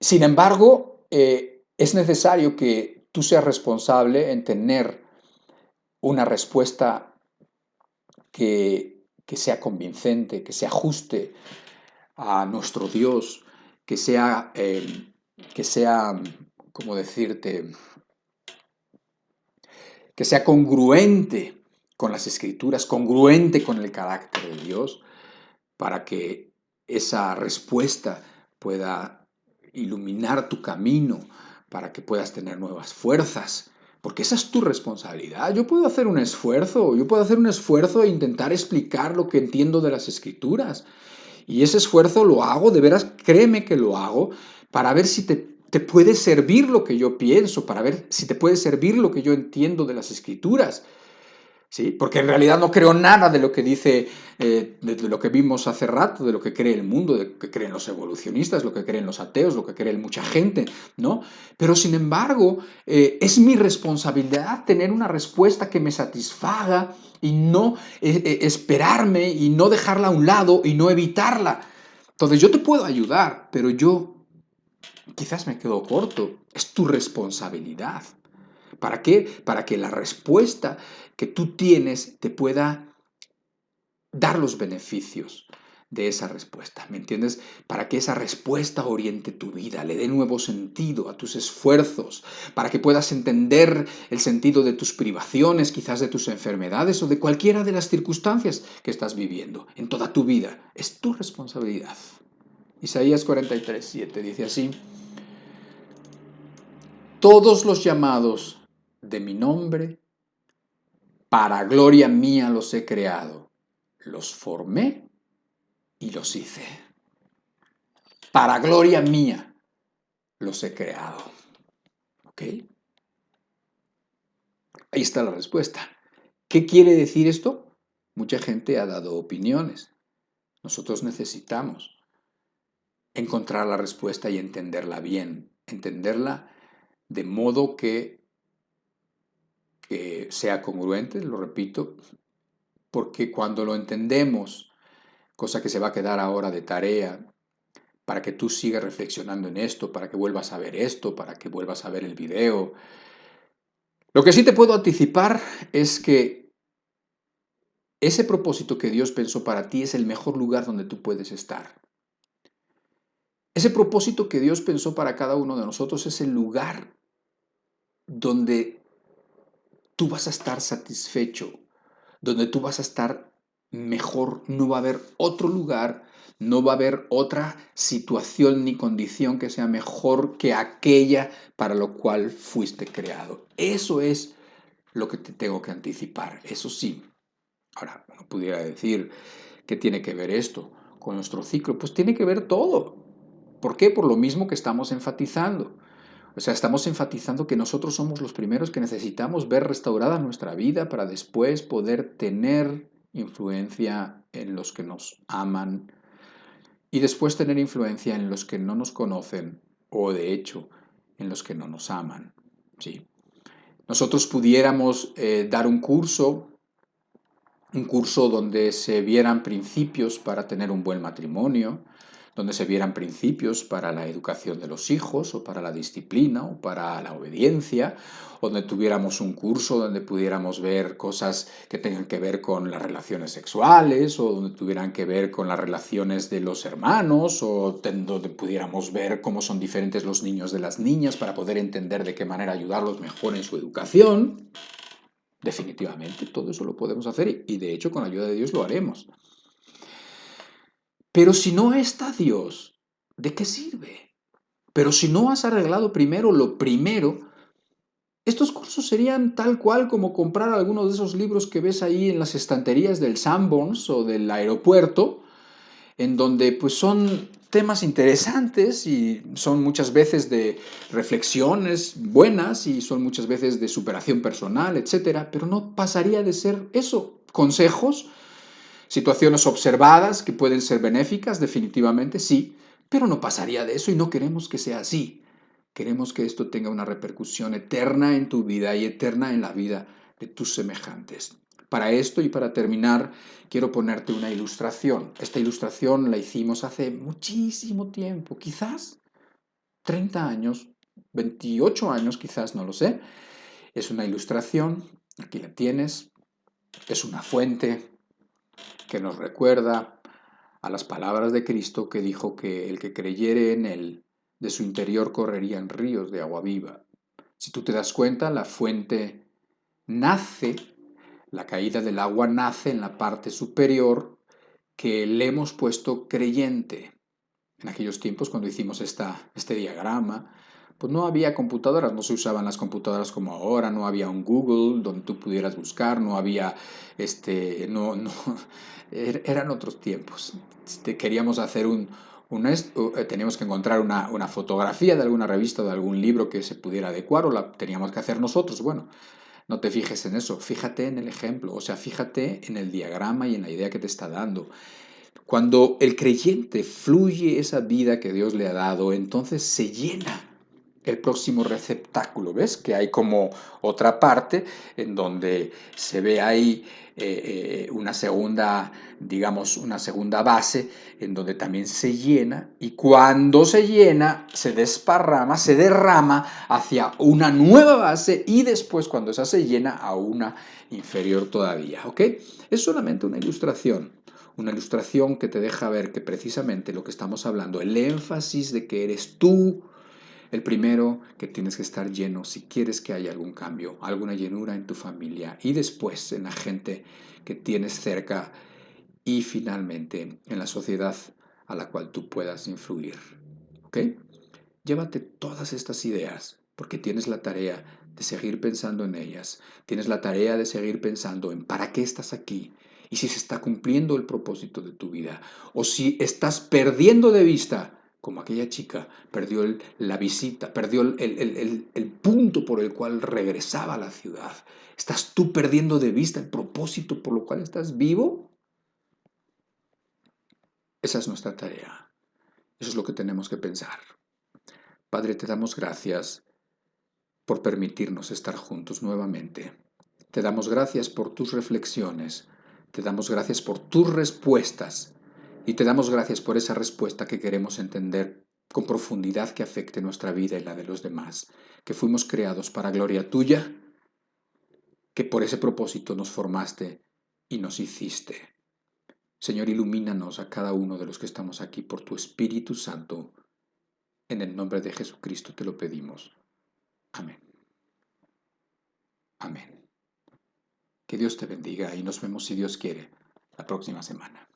Sin embargo, es necesario que tú seas responsable en tener una respuesta que sea convincente, que se ajuste a nuestro Dios, que sea, ¿cómo decirte? Que sea congruente con las Escrituras, congruente con el carácter de Dios, para que esa respuesta pueda iluminar tu camino, para que puedas tener nuevas fuerzas, porque esa es tu responsabilidad. Yo puedo hacer un esfuerzo e intentar explicar lo que entiendo de las Escrituras, y ese esfuerzo lo hago, de veras, créeme que lo hago, para ver si te puede servir lo que yo pienso, para ver si te puede servir lo que yo entiendo de las Escrituras. ¿Sí? Porque en realidad no creo nada de lo que dice, de lo que vimos hace rato, de lo que cree el mundo, de lo que creen los evolucionistas, lo que creen los ateos, lo que cree mucha gente, ¿no? Pero sin embargo, es mi responsabilidad tener una respuesta que me satisfaga y no esperarme y no dejarla a un lado y no evitarla. Entonces yo te puedo ayudar, pero yo quizás me quedo corto. Es tu responsabilidad. ¿Para qué? Para que la respuesta que tú tienes te pueda dar los beneficios de esa respuesta, ¿me entiendes? Para que esa respuesta oriente tu vida, le dé nuevo sentido a tus esfuerzos, para que puedas entender el sentido de tus privaciones, quizás de tus enfermedades o de cualquiera de las circunstancias que estás viviendo en toda tu vida. Es tu responsabilidad. Isaías 43:7 dice así: todos los llamados de mi nombre, para gloria mía los he creado, los formé y los hice. Para gloria mía los he creado. ¿Ok? Ahí está la respuesta. ¿Qué quiere decir esto? Mucha gente ha dado opiniones. Nosotros necesitamos encontrar la respuesta y entenderla bien, entenderla de modo que sea congruente, lo repito, porque cuando lo entendemos, cosa que se va a quedar ahora de tarea, para que tú sigas reflexionando en esto, para que vuelvas a ver esto, para que vuelvas a ver el video. Lo que sí te puedo anticipar es que ese propósito que Dios pensó para ti es el mejor lugar donde tú puedes estar. Ese propósito que Dios pensó para cada uno de nosotros es el lugar donde tú vas a estar satisfecho, donde tú vas a estar mejor. No va a haber otro lugar, no va a haber otra situación ni condición que sea mejor que aquella para lo cual fuiste creado. Eso es lo que te tengo que anticipar, eso sí. Ahora, uno pudiera decir, ¿qué tiene que ver esto con nuestro ciclo? Pues tiene que ver todo. ¿Por qué? Por lo mismo que estamos enfatizando. O sea, estamos enfatizando que nosotros somos los primeros que necesitamos ver restaurada nuestra vida para después poder tener influencia en los que nos aman y después tener influencia en los que no nos conocen o de hecho en los que no nos aman. ¿Sí? Nosotros pudiéramos dar un curso donde se vieran principios para tener un buen matrimonio, donde se vieran principios para la educación de los hijos o para la disciplina o para la obediencia, donde tuviéramos un curso donde pudiéramos ver cosas que tengan que ver con las relaciones sexuales o donde tuvieran que ver con las relaciones de los hermanos o donde pudiéramos ver cómo son diferentes los niños de las niñas para poder entender de qué manera ayudarlos mejor en su educación. Definitivamente, todo eso lo podemos hacer y de hecho con la ayuda de Dios lo haremos. Pero si no está Dios, ¿de qué sirve? Pero si no has arreglado primero lo primero, estos cursos serían tal cual como comprar alguno de esos libros que ves ahí en las estanterías del Sanborns o del aeropuerto, en donde pues son temas interesantes y son muchas veces de reflexiones buenas y son muchas veces de superación personal, etcétera, pero no pasaría de ser eso, consejos, situaciones observadas que pueden ser benéficas, definitivamente sí, pero no pasaría de eso y no queremos que sea así. Queremos que esto tenga una repercusión eterna en tu vida y eterna en la vida de tus semejantes. Para esto y para terminar, quiero ponerte una ilustración. Esta ilustración la hicimos hace muchísimo tiempo, quizás 30 años, 28 años, quizás, no lo sé. Es una ilustración, aquí la tienes, es una fuente que nos recuerda a las palabras de Cristo que dijo que el que creyere en él, de su interior correrían ríos de agua viva. Si tú te das cuenta, la fuente nace, la caída del agua nace en la parte superior que le hemos puesto creyente. En aquellos tiempos, cuando hicimos este diagrama, pues no había computadoras, no se usaban las computadoras como ahora, no había un Google donde tú pudieras buscar, no había, eran otros tiempos. Si queríamos hacer teníamos que encontrar una fotografía de alguna revista o de algún libro que se pudiera adecuar o la teníamos que hacer nosotros. Bueno, no te fijes en eso, fíjate en el ejemplo, o sea, fíjate en el diagrama y en la idea que te está dando. Cuando el creyente fluye esa vida que Dios le ha dado, entonces se llena el próximo receptáculo. ¿Ves? Que hay como otra parte en donde se ve ahí una segunda, digamos, una segunda base en donde también se llena y cuando se llena se desparrama, se derrama hacia una nueva base y después cuando esa se llena a una inferior todavía. ¿Ok? Es solamente una ilustración que te deja ver que precisamente lo que estamos hablando, el énfasis de que eres tú el primero que tienes que estar lleno si quieres que haya algún cambio, alguna llenura en tu familia y después en la gente que tienes cerca y finalmente en la sociedad a la cual tú puedas influir. ¿Ok? Llévate todas estas ideas porque tienes la tarea de seguir pensando en ellas, tienes la tarea de seguir pensando en para qué estás aquí y si se está cumpliendo el propósito de tu vida o si estás perdiendo de vista, como aquella chica perdió la visita, perdió el punto por el cual regresaba a la ciudad. ¿Estás tú perdiendo de vista el propósito por lo cual estás vivo? Esa es nuestra tarea. Eso es lo que tenemos que pensar. Padre, te damos gracias por permitirnos estar juntos nuevamente. Te damos gracias por tus reflexiones, te damos gracias por tus respuestas y te damos gracias por esa respuesta que queremos entender con profundidad que afecte nuestra vida y la de los demás, que fuimos creados para gloria tuya, que por ese propósito nos formaste y nos hiciste. Señor, ilumínanos a cada uno de los que estamos aquí por tu Espíritu Santo. En el nombre de Jesucristo te lo pedimos. Amén. Amén. Que Dios te bendiga y nos vemos, si Dios quiere, la próxima semana.